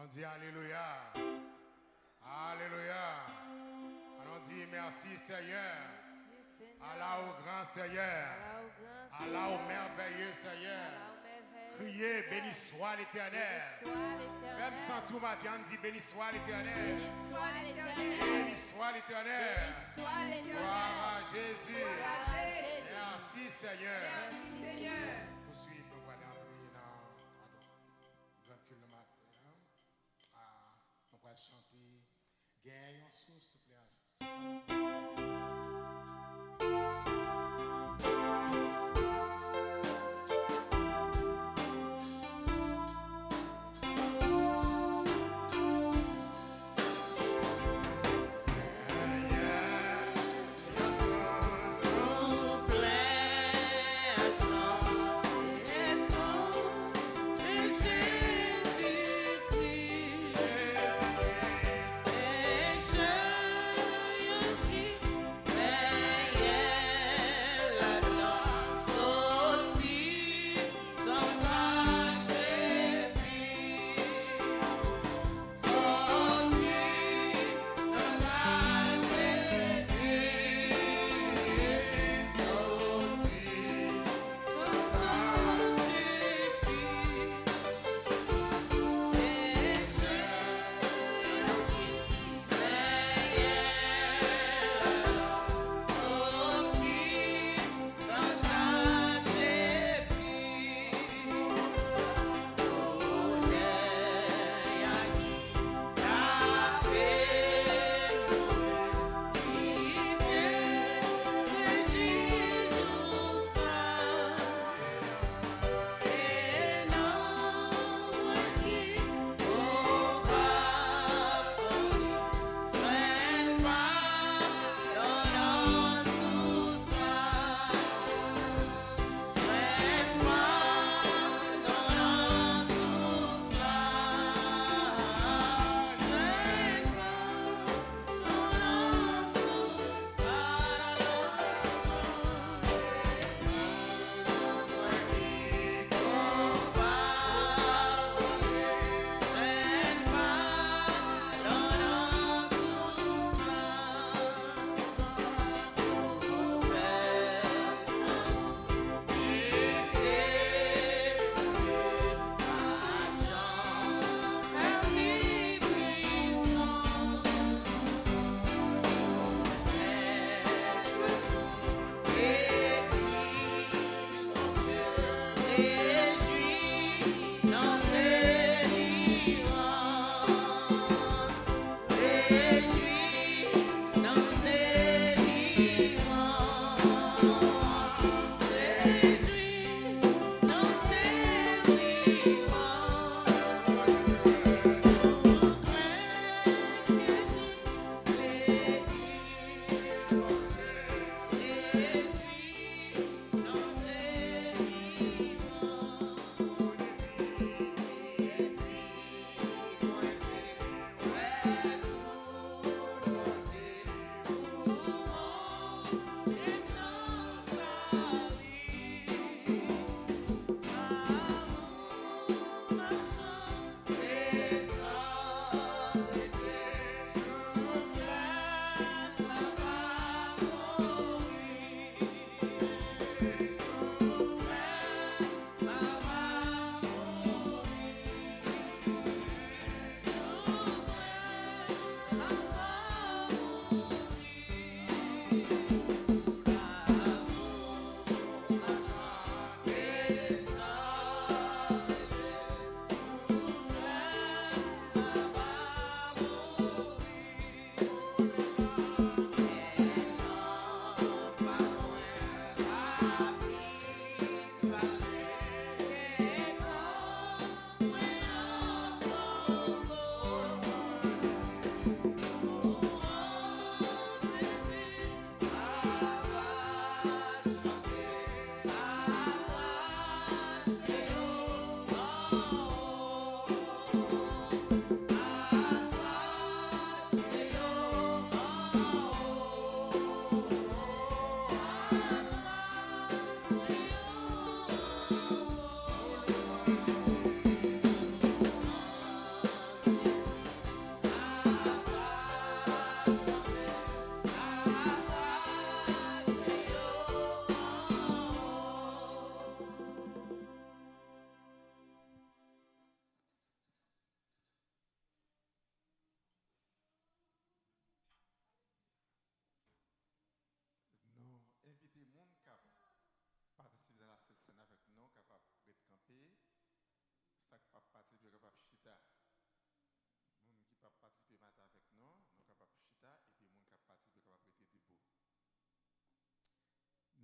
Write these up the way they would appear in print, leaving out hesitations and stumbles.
On dit Alléluia. Alléluia. On dit merci Seigneur. Allah au grand Seigneur. Allah au merveilleux Seigneur. Criez, béni soit l'Éternel. Même sans tout matin, on dit béni soit l'Éternel. Béni soit l'Éternel. Gloire à Jésus. Merci Seigneur. Tout de suite, on va aller entrer dans le culte le matin. On va chanter. Gagne en sous, s'il te plaît.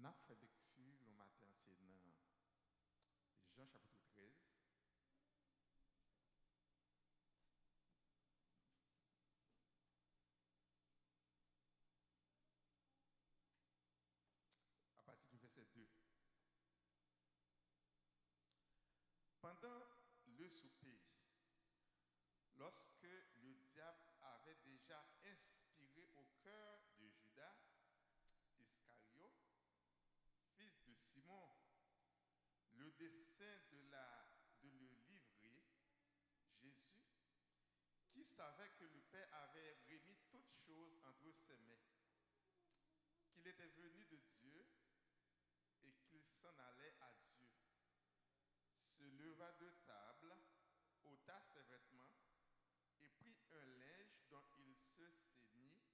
n'a fait lecture le matin, c'est dans Jean chapitre 13. À partir du verset 2. Pendant le souper, lorsque le diable avait déjà inspiré au cœur de Judas Iscariote, fils de Simon, le dessein de le livrer, Jésus, qui savait que le Père avait remis toutes choses entre ses mains, qu'il était venu de Dieu et qu'il s'en allait à Dieu, se leva de table, ôta ses vêtements et prit un linge dont il se ceignit.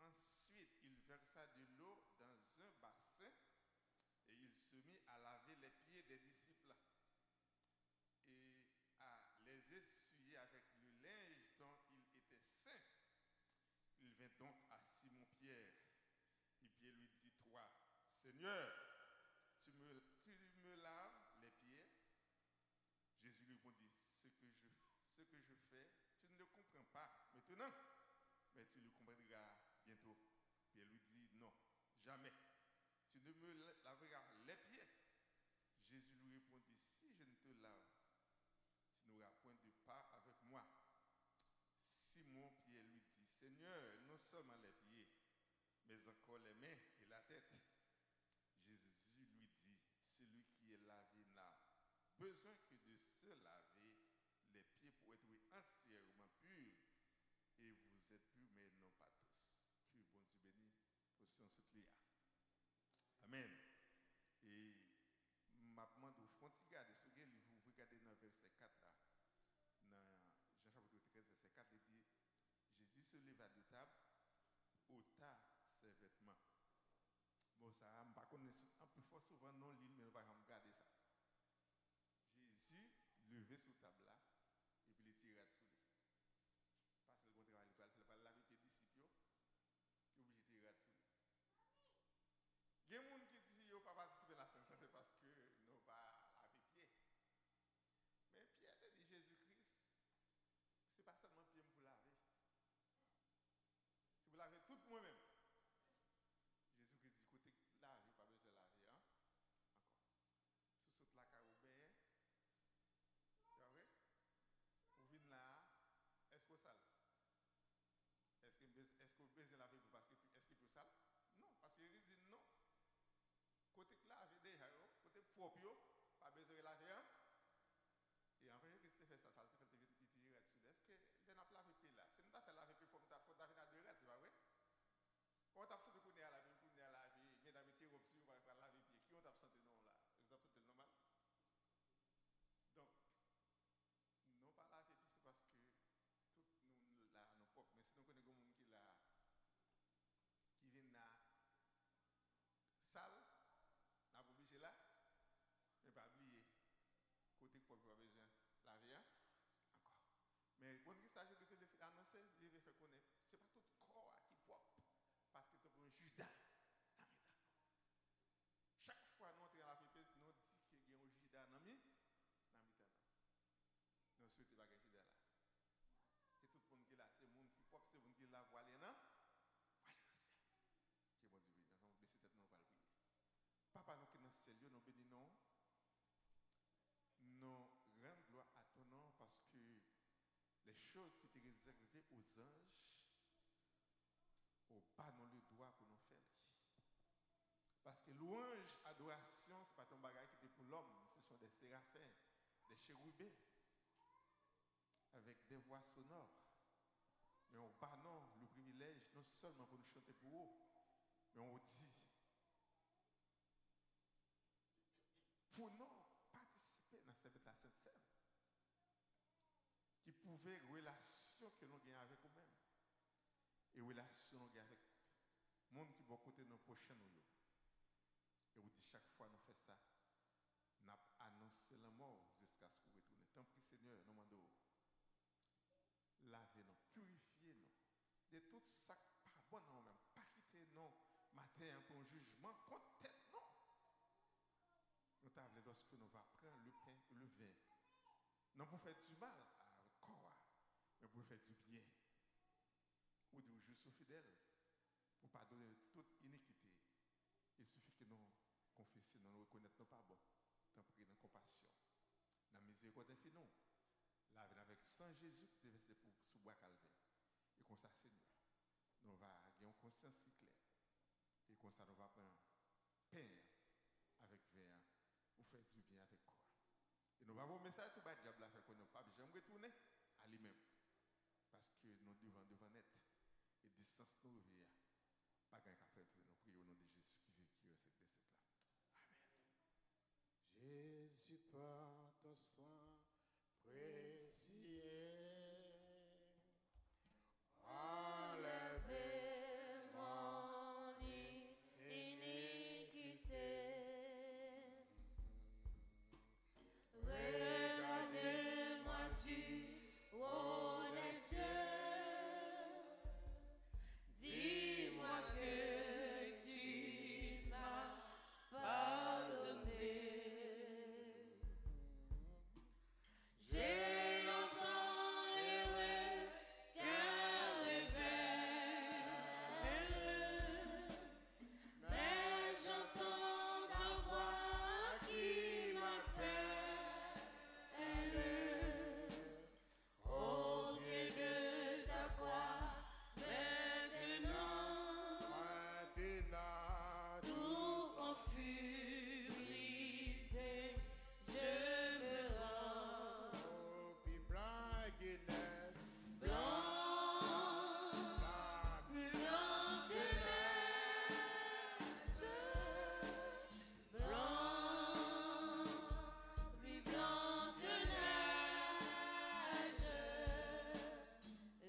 Ensuite, il versa de l'eau dans un bassin et il se mit à laver les pieds des disciples et à les essuyer avec le linge dont il était saint. Il vint donc à Simon-Pierre et Pierre lui dit, toi, Seigneur, tu me laves les pieds? Jésus lui répondit, ce que je fais, tu ne le comprends pas maintenant, mais tu le comprendras bientôt. Pierre lui dit, non, jamais. Tu ne me laveras les pieds. Jésus lui répondit, si je ne te lave, tu n'auras point de part avec moi. Simon Pierre lui dit, Seigneur, non seulement les pieds, mais encore les mains et la tête. Jésus lui dit, celui qui est lavé n'a besoin que de se laver les pieds pour être entièrement pur. Et vous êtes purs, mais non pas tous. Que bon Dieu béni, pour ce soutien. Amen. Et ma demande au front, vous regardez dans le verset 4 là, dans Jean chapitre 13, verset 4, il dit, Jésus se leva de table, ôta ses vêtements. Bon, ça, je ne sais pas un peu fort souvent non ligne, mais on va regarder ça. Jésus levé sous table là, et puis il tire dessus. Parce que le contraire, il va laver les disciples, il est obligé de tirer dessus. Il y a des gens qui disent qu'ils ne pas participer à la Sainte Sainte parce que nous pas laver les pieds. Mais Pierre a dit Jésus-Christ, ce n'est pas seulement pied pour laver. Si vous lavez tout moi-même, Jésus-Christ dit côté laver, pas besoin de laver. Hein? Encore. Sous saute la caroube, vous venez là, est-ce que vous sale? Est-ce que vous besoin de laver parce que est-ce qu'il peut sale? Non, parce que Jésus dit non. Côté laver déjà, côté propre, pas besoin de laver. Hein? Et en vrai, qu'est-ce que tu fais ça? Ça te fait tirer dessus. Est-ce que tu as lavé le pied là? Si tu as fait laver le pied, il faut que tu aies à deux rats, tu vois, oui? Quand tu as senti qu'on est à laver, mesdames et messieurs, on va laver le pied. Qui on a senti non là? Vous avez senti normal? Donc, non pas laver le pied, c'est parce que tout nous là, nos propres. Mais si nous connaissons des gens qui viennent là, sale, on a obligé là, mais pas oublier. Côté propre, pas besoin de laver, hein? Encore. Mais quand il s'agit de ce annoncer, il veut faire connaître. Ce n'est pas tout le corps qui est propre. Parce que tu as un Judas dans le temps. Chaque fois que nous entrons dans la pépite, nous disons qu'il y a un Judas dans le temps. Nous souhaitons pas qu'il y ait un Judas là. Que tout le monde qui est là, c'est le monde qui est propre, c'est le monde qui est là, voilà, non? Voilà, c'est. Que bon Dieu, nous allons baisser tête, nous allons prier. Papa, nous qui sommes dans ce lieu, nous bénissons. Nous rendons gloire à ton nom parce que les choses qui étaient réservées aux anges, au bas nous le doigt pour nous faire. Parce que louange, adoration, ce n'est pas ton bagage qui était pour l'homme, ce sont des séraphins, des chérubins, avec des voix sonores. Mais au bas non, le privilège, non seulement pour nous chanter pour eux, mais on dit, pour nous participer dans cette la Sainte Seine, qui pouvait relation que nous avons avec nous-mêmes et relation que nous avons avec le monde qui va côté nos prochains nous. Et vous dites chaque fois nous faisons ça, nous annoncé la mort jusqu'à ce que vous retournez. Tant pis Seigneur, nous demandons, lavez-nous, purifiez-nous de tout ça pas bon nous-mêmes, pas quitter nous matin pour un jugement contre tête non. t'avons lorsque nous va prendre le pain et le vin. Non pour faire du mal à corps, mais pour faire du bien. Ou de juste fidèle, pour pardonner toute iniquité. Il suffit que nous confessions, nous reconnaissons nos pas bon, nous prions dans compassion, dans la miséricorde infinie, laver avec sang Jésus qui devait pour sous bois calvaire. Et comme ça, Seigneur, nous allons avoir une conscience si claire. Et comme ça, nous allons prendre pain avec vin pour faire du bien avec quoi. Et nous allons avoir un message tout bas diable à faire qu'on n'a pas besoin de retourner à lui-même. Parce que nous devons net et distance nous vie. Pas qu'un café nous prions au nom de Jésus qui vit qui est ce là. Amen. Jésus par ton sang précieux enlève mon iniquité. Regardez-moi du haut des cieux. Dis-moi que tu m'as pardonné. J'ai longtemps erré, cœur rebelle, mais j'entends ta voix qui m'appelle. Au pied de ta croix, maintenant, tout confus brisé, je me rends. Oh, puis blanc qui neige, blanc, plus blanc que neige, blanc, plus blanc que neige,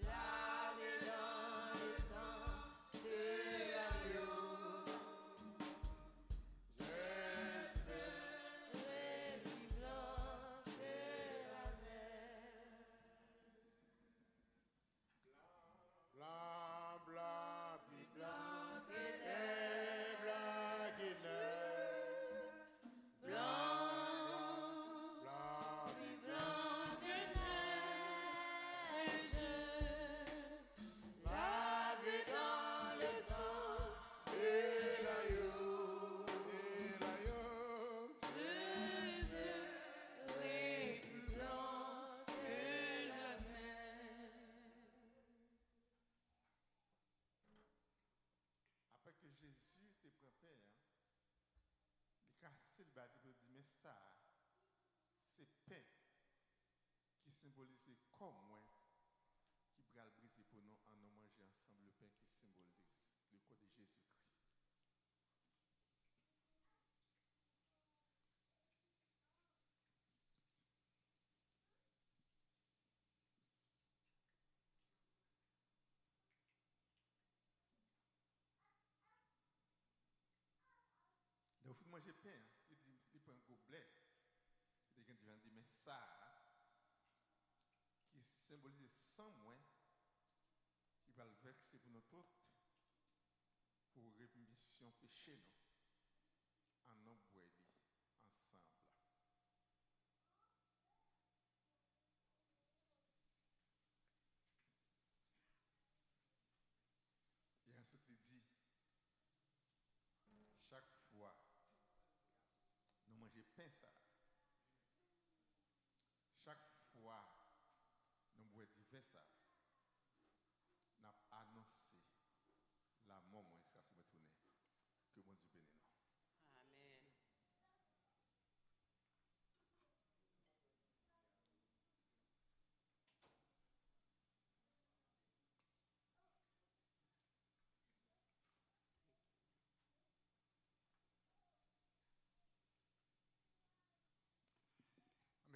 lavé dans le sang de l'agneau. Je serai plus blanc que la neige. Blanc, blanc, plus blanc que neige, blanc que neige. Blanc, blanc, plus blanc que neige. Lavé dans le sang de l'agneau, je serai plus blanc que la neige. Après que Jésus te prend pain, il casse le bâti pour dire, mais ça, c'est pain qui symbolise comme moi, qui va le briser pour nous en nous manger ensemble le pain qui symbolise le corps de Jésus-Christ. Donc, vous manger pain, il dit, il prend un gobelet, il dit, mais ça, qui symbolise sans moi, qui va le verser pour nous toutes, pour rémission péché nous, en nous boire ensemble. Et ensuite il dit, chaque fois, nous mangeons pain ça. Chaque fois, nous boivons du vin ça. Nous avons annoncé la mort, moi, ça se retourner. Que bon Dieu bénisse nous. Amen.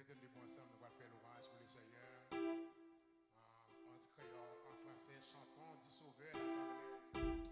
Mettez-nous debout ensemble, nous allons faire l'orage pour le Seigneur. En créole, en français, chantons du Sauveur la tendresse.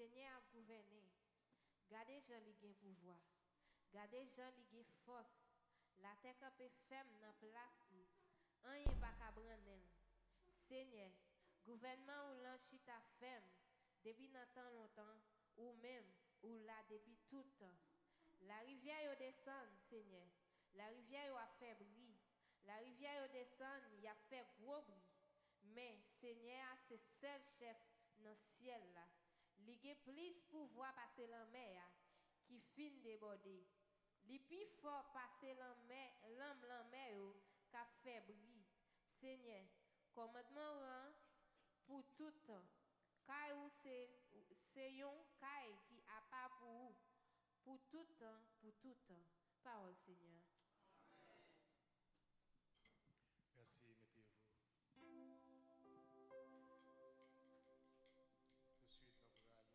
Seigneur a gouverné. Gardez Jean li gen pouvoir. Gardez Jean li gen force. La terre capé ferme dans place li. Rien pas ka branel. Seigneur, gouvernement ou lan chita ferme depuis dans temps longtemps ou même ou là depuis tout temps. La rivière yo descend, Seigneur. La rivière yo a fait bruit. La rivière yo descend, y a fait gros bruit. Mais Seigneur, c'est seul chef dans ciel là. Li gen plus pouvoir passer la mer qui fin déborder. Li pi fort passer la mer yo qu'a fait bruit. Seigneur, commandement ou pour tout temps. Kay ou c'est yon kay qui a pas pour tout temps, pour tout temps. Parole Seigneur. Merci, mettez-vous. Tout de suite, nous pouvons aller entrer dans la prière pendant nous Jésus, dans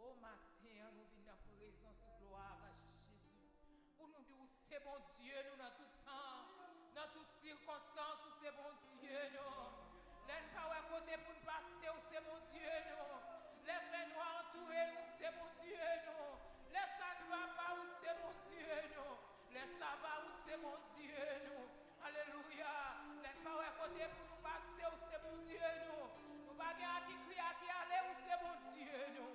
Au matin, nous venons en présence de gloire à Jésus. Pour nous dire, c'est bon Dieu, nous dans tout temps, dans toutes circonstances, c'est bon Dieu, nous. Les pas à côté pour nous passer, c'est bon Dieu, nous. Les faits nous entourer, nous, c'est bon Dieu, nous. Les ça ne va pas, c'est bon Dieu, nous. Les ça va, c'est bon Dieu, nous. Alléluia. Les pas à côté pour nous passer, c'est bon Dieu, nous. Nous pas à qui crie, à qui aller, c'est bon Dieu, nous.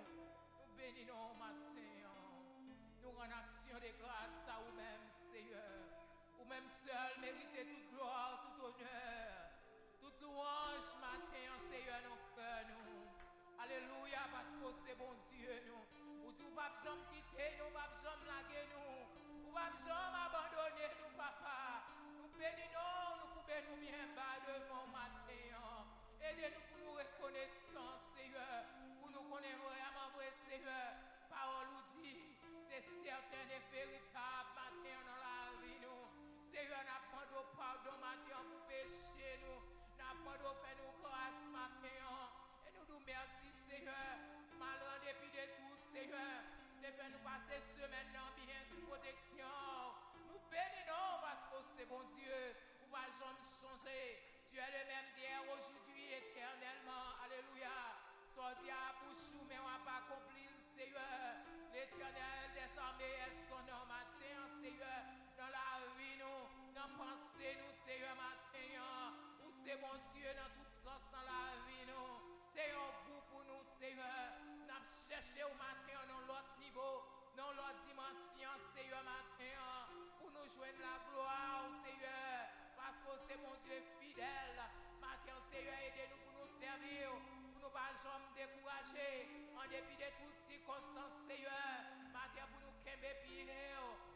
Nous bénissons matin. Nous rendons action de grâce à vous-même, Seigneur. Vous-même seul méritez toute gloire, tout honneur, toute louange matin, Seigneur, nos cœurs, nous. Alléluia, parce que c'est bon Dieu, nous. Ou tu ne vas jamais quitter nous, pas jamais laguer nous. Ou pas jamais abandonner nous, papa. Nous bénissons, nous coupons nous bien bas devant matin. Aidez-nous pour nous reconnaissance, Seigneur. Pour nous connaître vraiment vrai, Seigneur. Parole nous dit, c'est certain et véritable matin dans la vie, nous. Seigneur, n'a pas de pardon matin pour pécher, nous. N'a pas de faire nous grâce matin. Et nous nous merci, Seigneur. Malgré dépit de tout, Seigneur. De faire nous passer semaine bien sous protection. Nous bénissons parce que c'est bon Dieu. Nous ne va jamais changer. Tu es le même hier, aujourd'hui, éternellement. Alléluia. Sorti à bouche, mais on va pas accomplir, Seigneur. L'éternel des armées est son nom matin, Seigneur. Dans la vie, nous, dans la pensée, nous, Seigneur, matin. Où c'est mon Dieu dans tout sens dans la vie, nous. C'est un goût pour nous, Seigneur. Nous avons cherché au matin dans l'autre niveau, dans l'autre dimension, Seigneur, matin. Pour nous joindre la gloire, Seigneur. Parce que c'est mon Dieu fidèle. Matin, Seigneur, aidez-nous pour nous servir. Pour nous pas jamais décourager. En dépit de toutes circonstances, Seigneur. Matin, pour nous qu'aimer pied.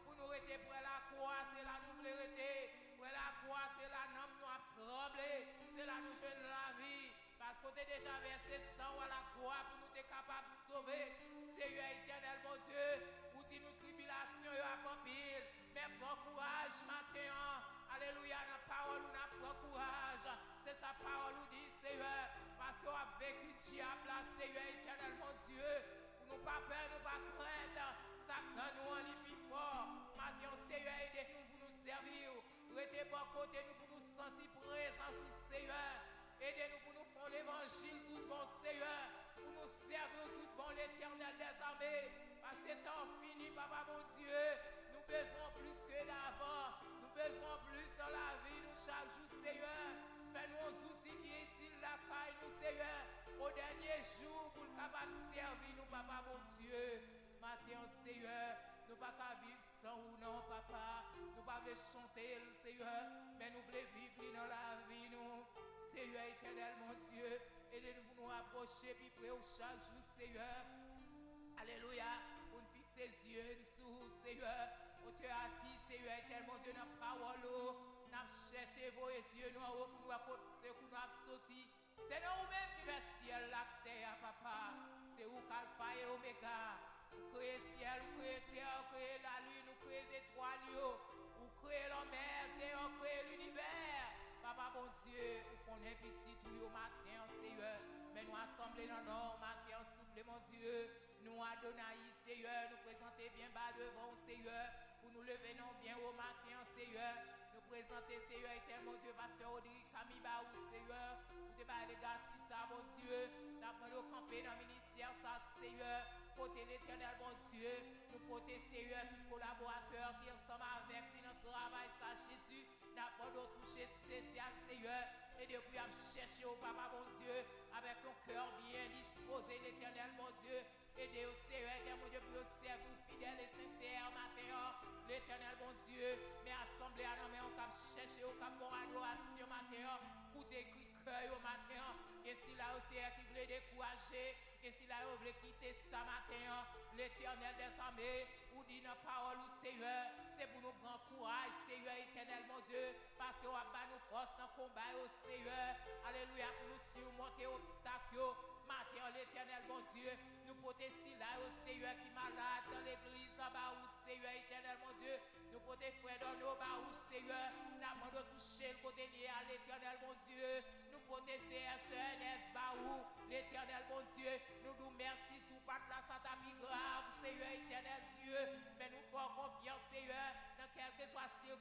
Pour nous rester pour la croix, c'est là nous voulons rester. Pour la croix, c'est là nous a tremblé. C'est là nous joignons la vie. Parce qu'on est déjà versé sang à la croix pour nous être capables de sauver. Seigneur éternel, mon Dieu, pour dire nos tribulations à pas pile. Mais bon courage matin. Alléluia, dans la parole, nous avons courage. C'est sa parole, nous dit, Seigneur. Parce qu'on a vécu diable, Seigneur éternel, mon Dieu. Pour nous pas peur, nous pas craindre. Ça quand nous en est plus fort. Matin, Seigneur, aidez-nous pour nous servir. Restez bon côté, nous pour nous sentir présents sous Seigneur. Aidez-nous pour nous faire l'évangile, tout bon Seigneur. Pour nous servir, tout bon l'éternel des armées. Parce que temps fini, papa mon Dieu. Nous besoin plus que d'avant. Nous besoin plus dans la vie, nous chaque jour, Seigneur. Fais-nous un outil qui est utile la caille, nous, Seigneur. Au dernier jour, pour le capable de servir, nous, papa mon Dieu. Matin, Seigneur. Nous ne pouvons pas vivre sans ou non, papa. Nous ne pouvons pas chanter, Seigneur. Mais nous voulons vivre dans la vie, nous. Seigneur éternel, mon Dieu, aidez-nous pour nous approcher, puis près au chaque jour, Seigneur. Alléluia, pour nous fixer les yeux sur Seigneur. Au Dieu a dit, Seigneur éternel, mon Dieu, dans la parole, nous avons cherché vos yeux, nous avons pour nous approcher, pour nous sortir. C'est nous-mêmes qui fait ciel, la terre, papa. C'est où Alpha et Oméga. Vous créez ciel, vous créez terre, vous créez la lune, vous créez les étoiles, vous créez la mer, vous créez l'univers. Papa, bon Dieu, vous connaissez petit tout au matin, Seigneur. Mais nous assemblés dans nos matin, soufflez, mon Dieu. Nous Adonai, Seigneur, nous présenter bien bas devant, Seigneur. Pour nous lever non bien au matin, Seigneur. Nous présenter, Seigneur, éternel, mon Dieu, pasteur Audrey, Camille Baou, Seigneur. Pour débattre les gars, si ça, mon Dieu. Nous avons campé dans le ministère, ça, Seigneur. Côté l'éternel, mon Dieu. Nous porter, Seigneur, tous collaborateurs qui ensemble avec nous, notre travail, ça, Jésus. Nous avons touché spécial, Seigneur. Et depuis, nous chercher au Papa, mon Dieu, avec un cœur bien disposé, l'éternel, mon Dieu. Aidez au Seigneur, mon Dieu, pour servir fidèle et sincère, matin, l'éternel, mon Dieu. Mais assemblée à nous, mais on va chercher au cap pour adoration, matin, pour décrire cœur au matin. Et si là aussi, qui voulait décourager, et si là, vous voulez quitter ça matin, l'éternel des armées, ou dit dans la parole, Seigneur, c'est pour nous prendre courage, Seigneur, éternel, mon Dieu, parce qu'on va pas nous force dans le combat, au Seigneur. Alléluia, pour nous surmonter obstacles. Matin, l'éternel, bon Dieu, nous porter si là, au Seigneur, qui est malade dans l'église, là-bas, au Seigneur, éternel, mon Dieu, nous porter frère dans nos bas, au Seigneur, nous avons de toucher le côté lié à l'éternel, mon Dieu, nous porter CSENS, bah, l'éternel, mon Dieu, nous nous merci sous pas de la Santa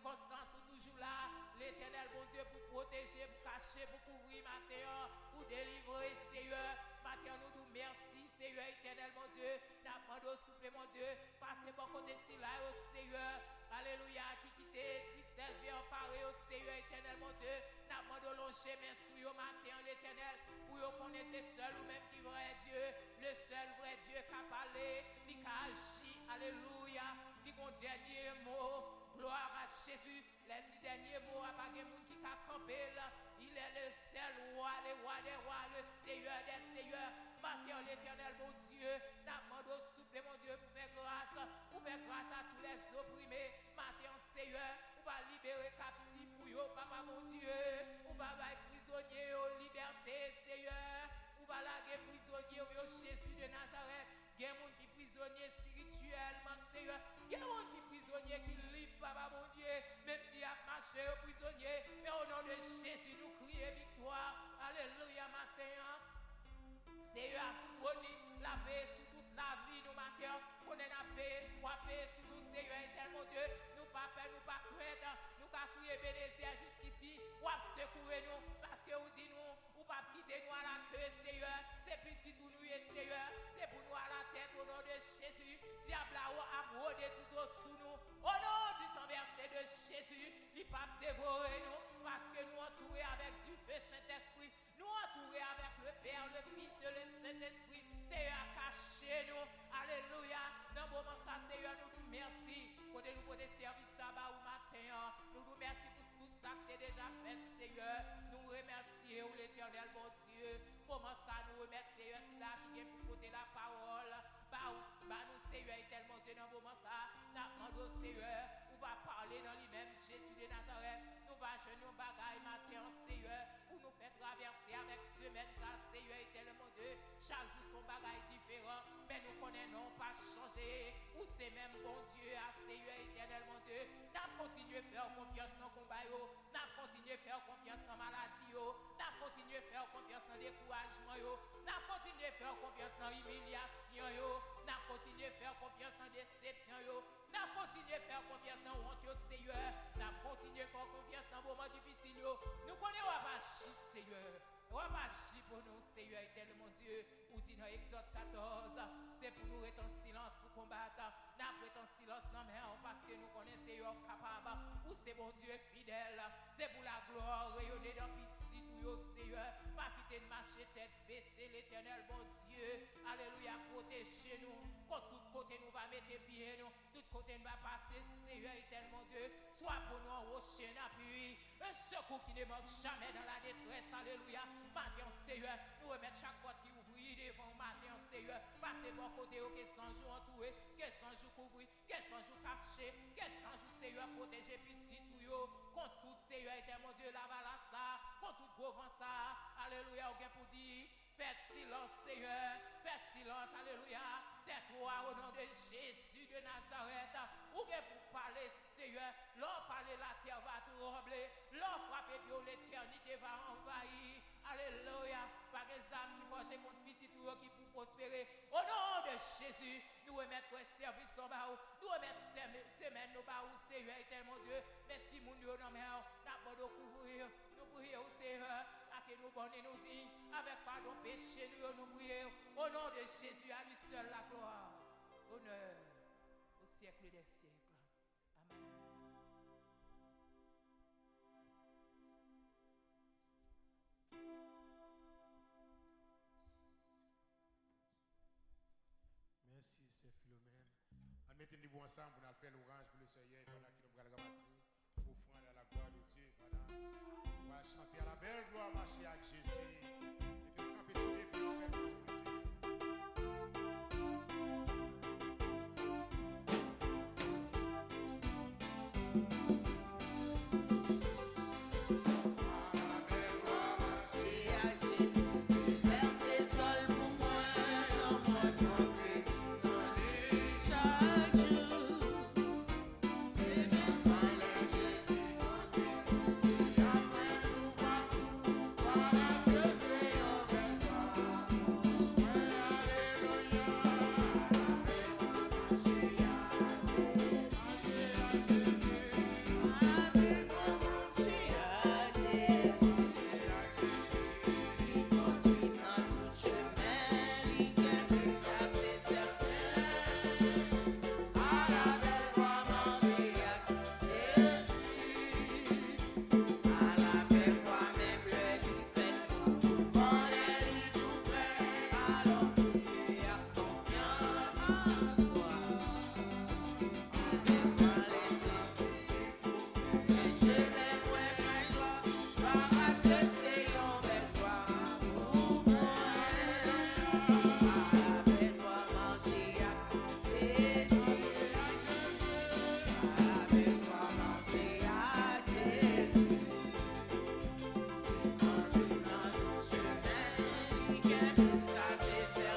circonstances, ou toujours là. L'éternel, bon Dieu, pour protéger, pour cacher, pour couvrir matin, pour délivrer, Seigneur. Matin, nous nous merci, Seigneur éternel, mon Dieu. N'a pas de souffle, mon Dieu. Passez bon côté si là, au Seigneur. Alléluia, qui quitte tristesse, bien paré, au Seigneur éternel, mon Dieu. N'a pas de long chemin sous le matin, l'éternel. Pour vous connaître seul ou même qui vrai Dieu. Le seul vrai Dieu qui a parlé, qui a agi. Alléluia. Qui a un dernier mot. Gloire à Jésus. Les 10 derniers mots à pas de monde qui t'a campé là. Il est le seul roi, le roi des rois, le Seigneur des seigneurs. Matin l'éternel, mon Dieu. N'a pas de souffle, mon Dieu, pour faire grâce à tous les opprimés. Matin, Seigneur, on va libérer captifs pour eux, papa, mon Dieu. On va faire prisonniers aux libertés, Seigneur. On va laguer prisonniers au Jésus de Nazareth. Il y a des gens qui sont prisonniers spirituellement, Seigneur. Il y a des gens qui sont prisonniers qui livrent, papa, mon Dieu. Même s'il y a marché aux prisonniers. Mais au nom de Jésus, nous crions victoire. Alléluia, matin. Seigneur, sous la paix, sous toute la vie, nous matin. On est la paix, soit paix sur nous, Seigneur éternel, mon Dieu. Nous pas peur, nous pas craindre. Nous pas crier bénéficiaire jusqu'ici. Ou à secourir nous. Parce que vous dites nous, ou pas quitter nous à la queue, Seigneur. C'est petit tout nous, Seigneur. C'est pour nous à la tête, au nom de Jésus. Diable a brodé tout autour nous. Au nom du sang versé de Jésus. Il pas dévorer nous. Parce que nous entourés avec du feu Saint-Esprit. Nous entourés avec le Père, le Fils et le Saint-Esprit. Seigneur, cachez-nous. Alléluia. Dans le moment ça, Seigneur, nous vous remercions. Pour nous des services là-bas au matin. Nous vous remercions pour tout ça que tu as déjà fait, Seigneur. Nous vous remercions, l'éternel, bon Dieu. Comment ça, nous remercions, Seigneur, si la vie vient pour porter la parole. Bah nous, Seigneur, tellement Dieu, dans le moment ça. Nous Seigneur, on va parler dans lui-même, Jésus de Nazareth. Nous va jeûner au bagaille matin, Seigneur. Pour nous faire traverser avec semaine, ça, Seigneur, tellement Dieu. Chaque jour, son bagaille différent. Mais nous connaissons pas changer. Ou c'est même bon Dieu, à Seigneur, éternel, mon Dieu. N'a continué à faire confiance dans le combat. N'a continué à faire confiance dans la maladie. N'a continué à faire confiance dans le découragement. N'a continué à faire confiance dans l'humiliation. N'a continué à faire confiance dans la déception. N'a continué à faire confiance dans la honte, Seigneur. N'a continué à faire confiance dans les moments difficiles. Nous connaissons pas chier, Seigneur. On va pas chier pour nous, Seigneur, éternel, mon Dieu. Ou dit dans Exode 14, c'est pour nous être en silence pour combattre. N'a pas être en silence non mais parce que nous connaissons Seigneur capable. Ou c'est bon Dieu fidèle. C'est pour la gloire rayonner dans pitié tout, Seigneur. Pas quitter de marcher tête baissée, l'éternel, bon Dieu. Alléluia, protégez-nous. Contre tout côté nous va mettre pieds, nous. Tout côté nous va passer, Seigneur, éternel, mon Dieu. Soit pour nous en rocher d'appui. Un secours qui ne manque jamais dans la détresse, alléluia. Matin, Seigneur, nous remettons chaque porte qui ouvre devant matin, Seigneur. Passez bon côté, que 100 jours entourés, que 100 jours couverts, que 100 jours cachés, que 100 jours, Seigneur, protéger petit tout yo. Contre tout, Seigneur, éternel, mon Dieu, la vala ça. Contre tout gros vent ça. Alléluia, au gain pour dire. Faites silence, Seigneur. Faites silence, alléluia. Tais-toi au nom de Jésus de Nazareth. Ou bien pour parler, Seigneur. L'on parler, la terre va trembler. L'on frapper, puis l'éternité va envahir. Alléluia. Par exemple, qui forge contre petit tout qui pour prospérer. Au nom de Jésus, nous remettre service dans bas. Nous remettre semaine dans bas, Seigneur, éternel, mon Dieu. Mettez si mon Dieu dans mer. N'a pas de couvrir. Nous prions au Seigneur. Que nous bonnes et nous dignes, avec pardon péché, nous prions. Au nom de Jésus, à lui seul la gloire. Honneur au siècle des siècles. Amen. Merci, c'est Philomène. Admettez-nous ensemble pour nous faire l'orange pour le Seigneur et pendant qu'il nous va le ramasser. Offrande à la gloire de Dieu. On va chanter à la belle gloire, marcher avec Jésus. Et que nous camper sur les pieds, nous faire pour le Ça c'est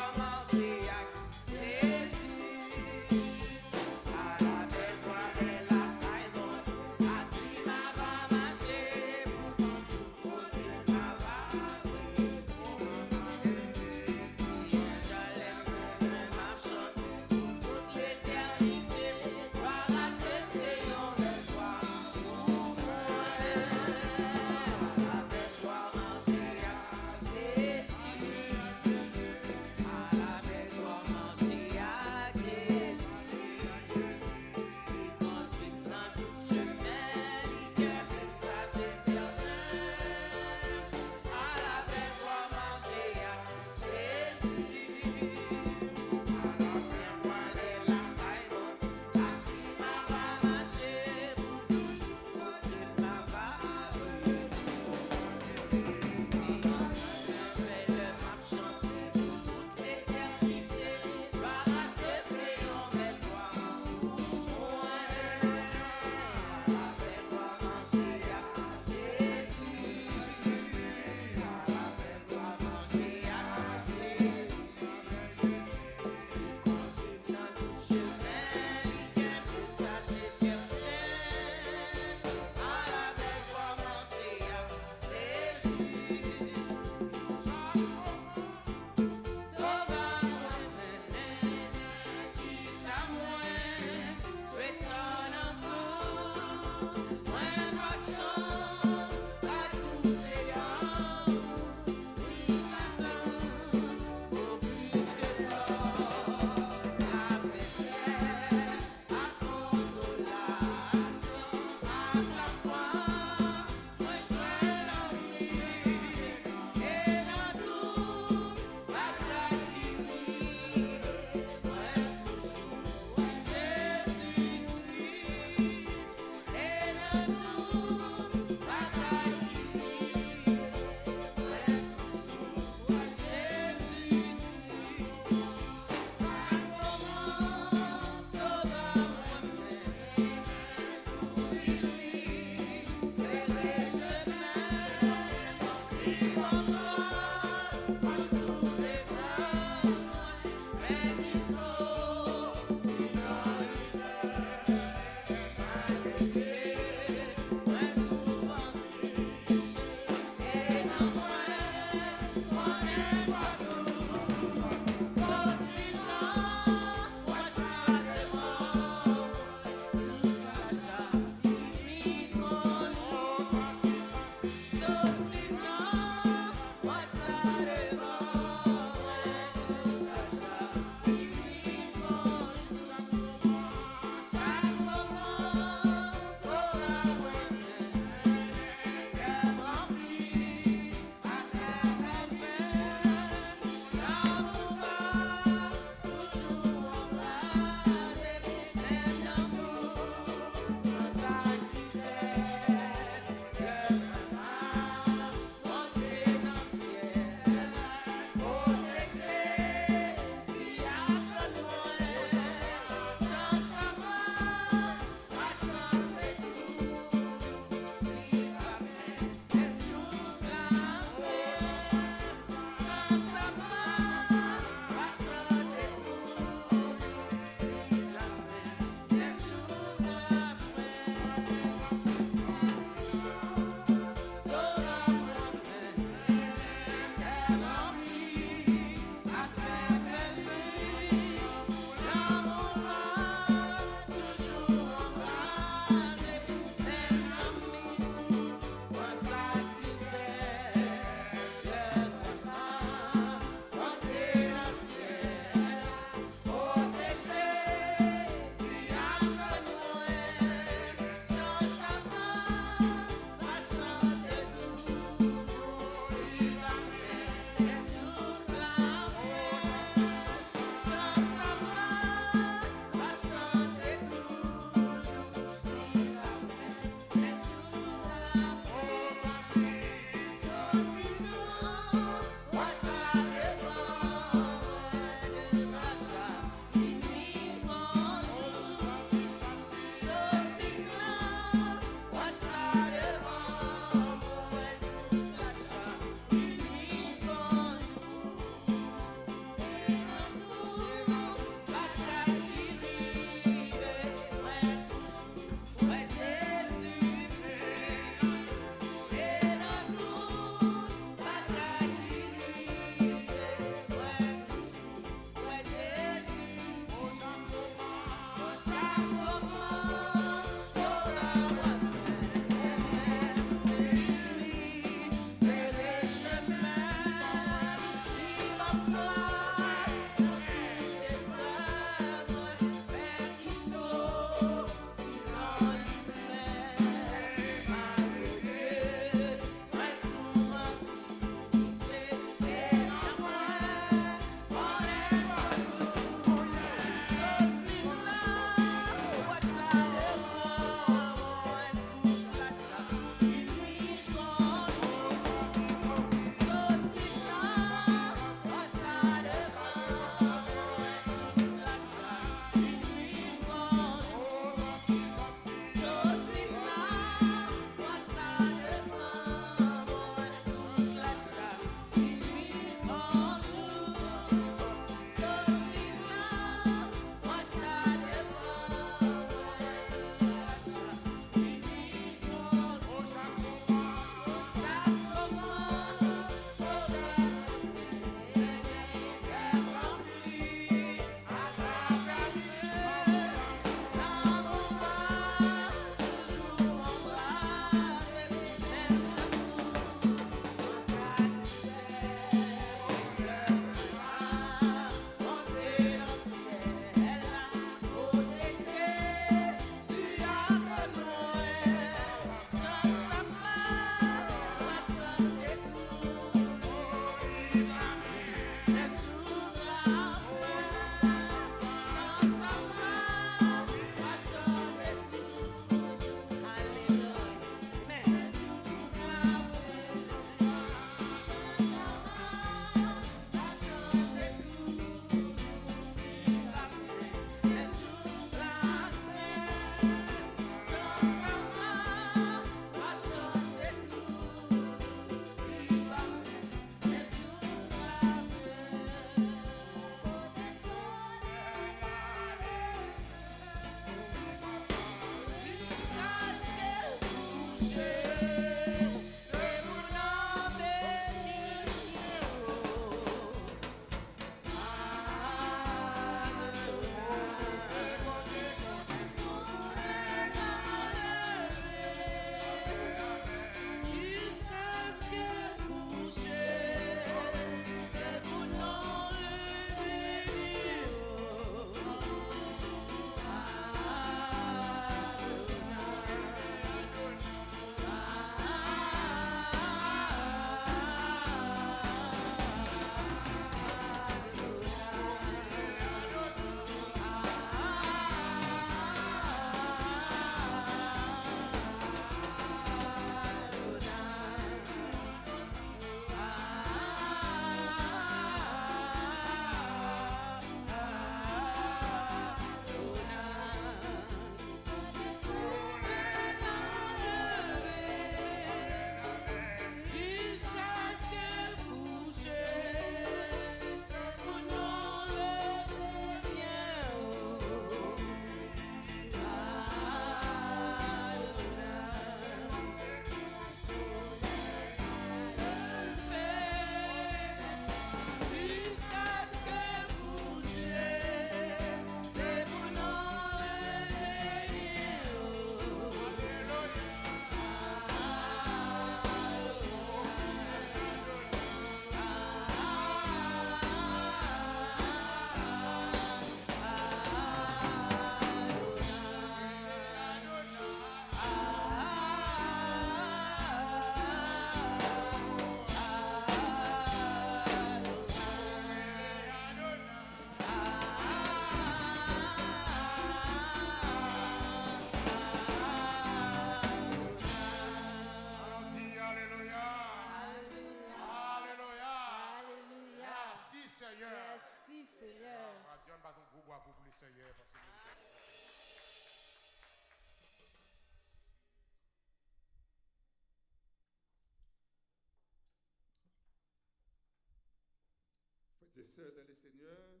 et sœurs dans le Seigneur,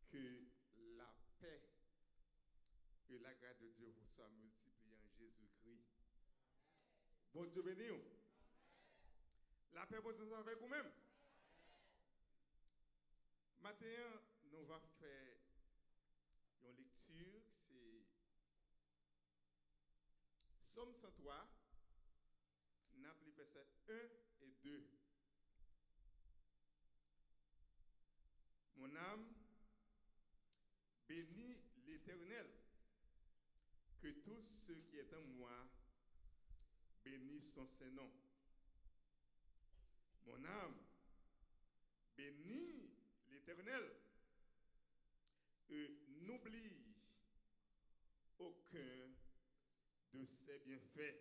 que la paix et la grâce de Dieu vous soient multipliées en Jésus-Christ. Bon Dieu béni. La paix pour vous avec vous-même. Maintenant, nous allons faire une lecture. C'est Somme 103, Naples versets 1 et 2. Mon âme bénit l'Éternel, que tout ce qui est en moi bénisse son Saint-Nom. Mon âme bénit l'Éternel et n'oublie aucun de ses bienfaits.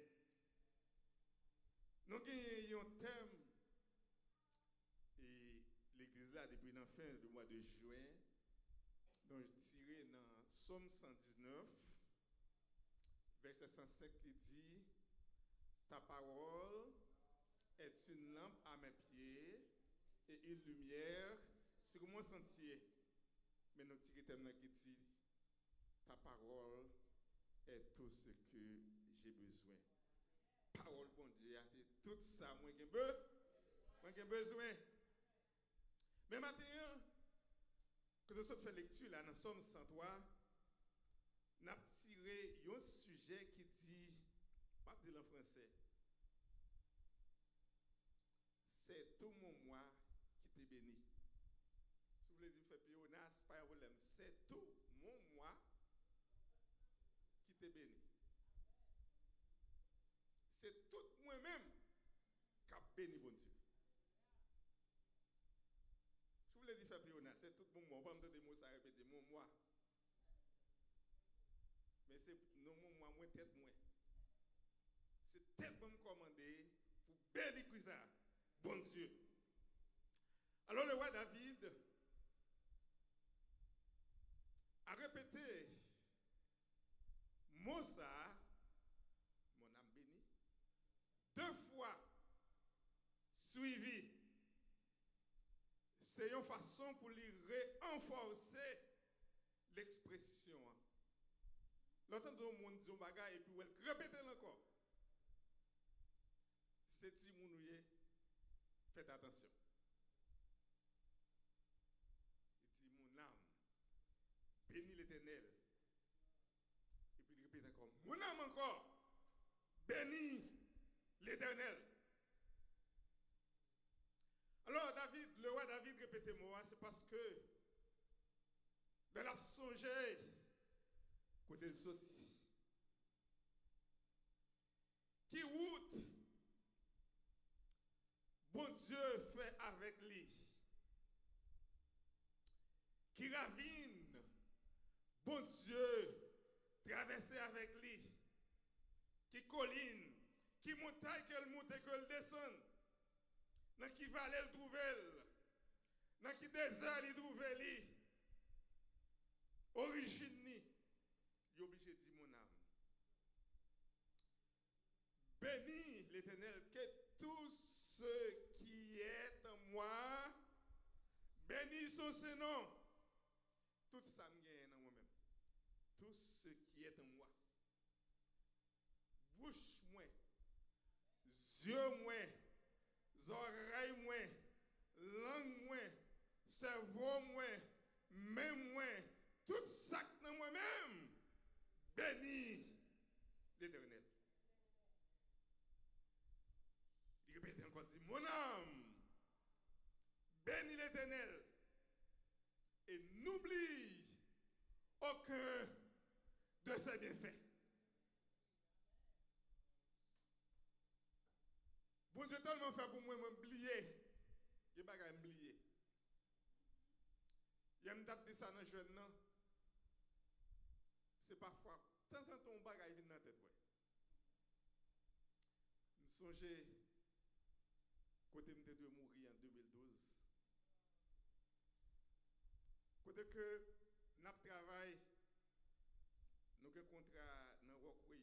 Nous avons un thème et l'église là depuis la fin du mois de juin, donc tiré dans Somme 119, verset 105 qui dit: ta parole est une lampe à mes pieds et une lumière sur mon sentier. Mais nous tirons thème qui dit: ta parole est tout ce que j'ai besoin. Parole bon Dieu, c'est tout ça moi j'ai besoin. Mais maintenant, que nous sommes fait lecture là dans Somme 103, nous avons tiré un sujet qui dit, pas dire en français, c'est tout mon moi qui t'est béni. Si vous voulez dire faire pionnas, c'est pas un problème. C'est tout mon moi qui t'est béni. C'est tout moi-même qui a béni bon Dieu. Si vous voulez dire faire pionnas, c'est tout mon moi. On va me dire des mots, ça répéter mon moi. Mais c'est non mon moi, moi tête moi. C'est tête moi me commander pour bénir ça, bon Dieu. Alors le roi David a répété mot ça, mon âme bénie, 2 fois suivi. C'est une façon pour lui renforcer l'expression. L'autre de monde dit un bagage et puis elle répète encore. C'est Timounouye, faites attention. Il dit mon âme bénis l'Éternel. Et puis il répète encore mon âme encore bénis l'Éternel. Alors David, le roi David répétait moi, c'est parce que de la songer côté de sorti. Qui route bon Dieu fait avec lui. Qui ravine bon Dieu traversé avec lui. Qui colline, qui montagne qu'elle monte et qu'elle descend. Dans qui vallée elle trouve elle. Dans qui désert elle trouve elle. Origine ni. Il est obligé de dire mon âme. Bénis l'Éternel, que tout ce qui est en moi, bénis son Saint-Nom. Tout ça me gagne dans moi-même. Tout ce qui est en moi. Bouche moi, yeux moi, oreilles moi, langue moi, cerveau moi, main moi, tout ça dans moi-même. Bénis l'Éternel. Il répète encore, dit, mon âme, bénis l'Éternel et n'oublie aucun de ses bienfaits. Bon Dieu tellement fait pour moi m'oublier. Il n'y a pas m'oublier. Il y a une date de ça dans le jeune, non? C'est parfois, de temps en temps, on bagaille vient dans la tête. Je me songe, côté de de mourir en 2012. Côté que nous travaillons, nous avons un contrat dans Rockway,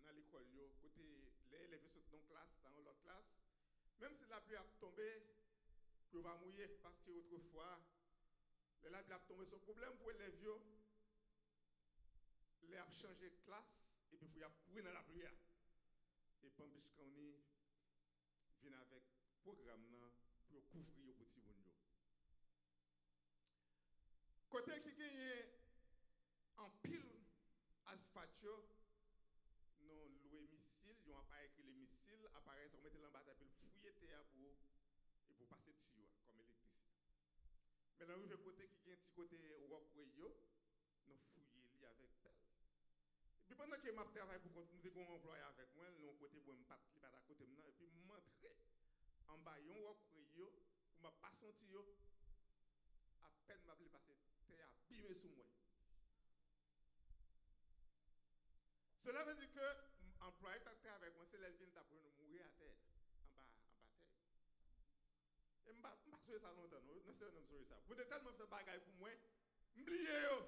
dans l'école, côté les élèves sont dans la classe, dans l'autre classe. Même si la pluie a tombé, pour pas mouiller parce que autrefois les labs a tombé sur problème pour les vieux les a changé classe et puis pour y a courir dans la pluie et Pambich County vient avec programme là pour couvrir petit monde yo côté qui gagne en pile asphatio non loué missile yon appareil qui les missiles appareil ça mettre en bataille pour fouiller terre pour passer dessus comme électricité. Mais là, le côté qui est un petit côté walkway, nous fouillons li avec pelle. Et puis pendant que je travaille pour nous employé avec moi, nous côté pour me pas à côté maintenant et puis m'entrer en bas yon walkway pour me pas sentir à peine m'a passer terre abîmé sous moi. Cela veut dire que employé qui travaille avec moi, c'est l'elvin qui pour nous mourir à terre en bas terre. Je ne sais pas ça longtemps, non, c'est un homme sur ça. Vous avez tellement fait bagaille pour moi, m'oubliez yo.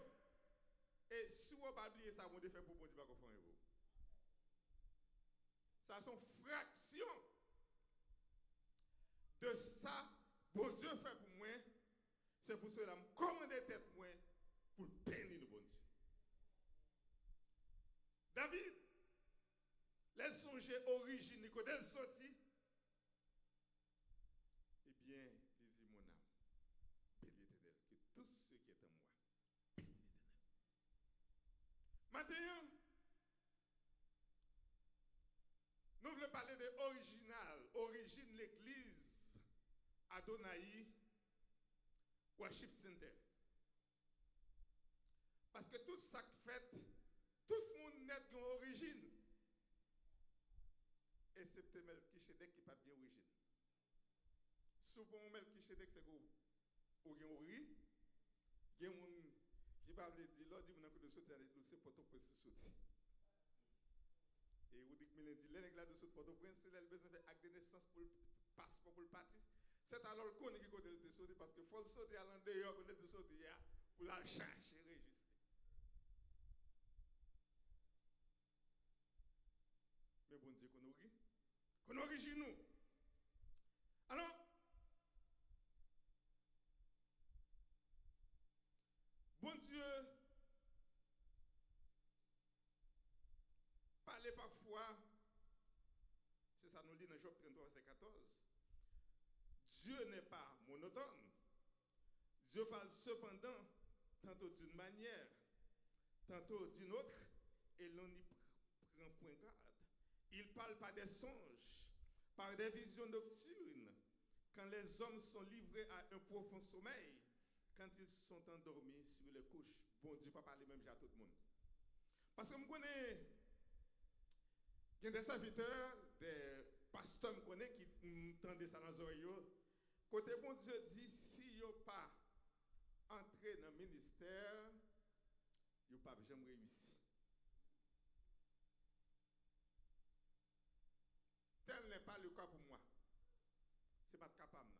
Et si vous n'avez pas oublié ça, vous devez faire pour bon Dieu pas confondre vous. Ça sont fractions de ça, bon Dieu fait pour moi. C'est pour cela que je commande tête moi pour bénir le bon Dieu. David, les songes origine, quand elle sortit, eh bien, il dit mon âme, bénis l'Éternel, que tous ceux qui sont en moi, bénis l'Éternel. Maintenant, nous voulons parler de l'original, origine l'église Adonai Worship Center. Parce que tout ça qui fait, tout le monde n'est pas d'origine. Excepté Melchisedec qui n'a pas d'origine. Souvent, Melchisedec, c'est quoi? Ou bien ori, il y a des gens qui parlent de l'ordre, ils ont sauté dans les dossiers pour tout sauter. Et vous dites que les nègres de sauter pour tout prince, c'est le besoin de acte de naissance pour le passeport pour le parti. C'est alors qu'on est côté de sauter parce qu'il faut le sauter à l'intérieur, côté de sauter pour la chercher, registrée. Mais bon Dieu, qu'on origine nous. Alors, bon Dieu, parlez parfois, c'est ça nous dit dans Job 33, verset 14. Dieu n'est pas monotone. Dieu parle cependant, tantôt d'une manière, tantôt d'une autre, et l'on y prend point garde. Il parle par des songes, par des visions nocturnes, quand les hommes sont livrés à un profond sommeil, quand ils sont endormis sur les couches. Bon Dieu, pas parler même à tout le monde. Parce que je connais, il y a des serviteurs, des pasteurs me connaissent qui entendent ça dans les oreilles. Côté bon Dieu dit, si vous n'avez pas entré dans le ministère, vous n'avez pas jamais réussi. Tel n'est pas le cas pour moi. Ce n'est pas capable.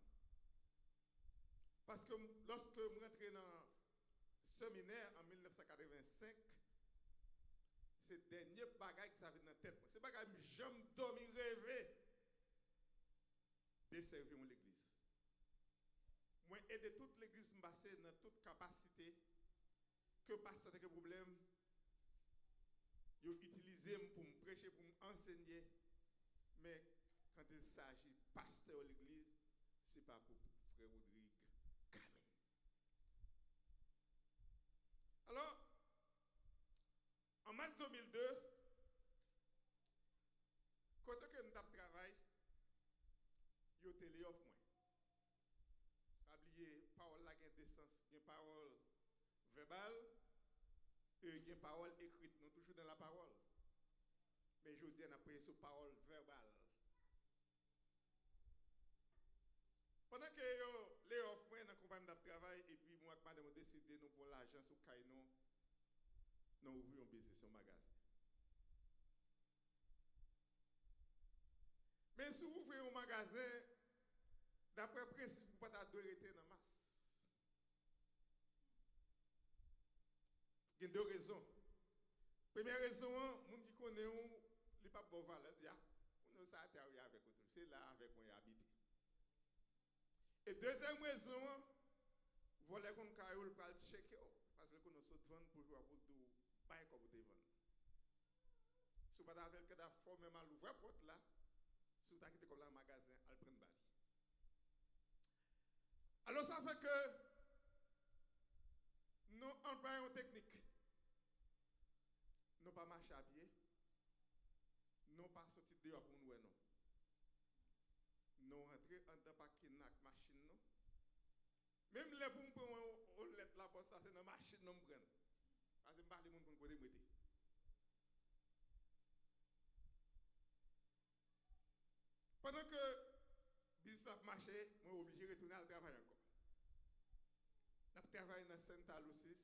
Parce que lorsque je suis rentré dans le séminaire en 1985, c'est le dernier bagage qui s'avait dans la tête. C'est bagage que je jamais dormi rêver de servir l'église. Moi, aider toute l'église me passer dans toute capacité que pasteur a des problèmes. Ils utilisé pour me prêcher, pour m'enseigner. Mais quand il s'agit de pasteur de l'église, ce n'est pas pour frère Rodrigue Camé. Alors, en mars 2002, quand nous avons travaillé, ils ont été off moi. Oubliez, parole là, il y a des sens, il y a parole verbale et il y a parole écrite. Nous toujours dans la parole. Mais je dis, on a pris sur parole verbale. Pendant que les offres, moi, dans la compagnie de travail, et puis moi, madame, on décidé de nous pour l'argent sur Kainon, nous ouvrir un business sur magasin. Mais si vous ouvrez un magasin, d'après le principe, vous ne pouvez pas arrêter dans la masse. Il y a deux raisons. Première raison, les gens qui connaissent, ils ne sont pas bon valeur. On a ça avec vous. C'est là avec moi habité. Et deuxième raison, voler qu'on caillou pour le checker parce que nous sommes vendre pour jouer pour tout bail comme vous vendre. Si vous avez que la forme même à l'ouvrir porte là, si vous avez quitté comme là magasin, elle prend balle. Alors ça fait que nous employons une technique. Nous pas marcher à pied. Nous pas sortir dehors pour nous non. Nous rentrer en temps pas kidnap machine non. Même les pour prendre on lettre la poste c'est dans machine nous prendre. Parce que pas les monde côté mettre. Pendant que business marché, moi obligé de retourner à travailler encore. Nous avons travaillé dans Santa Lucia,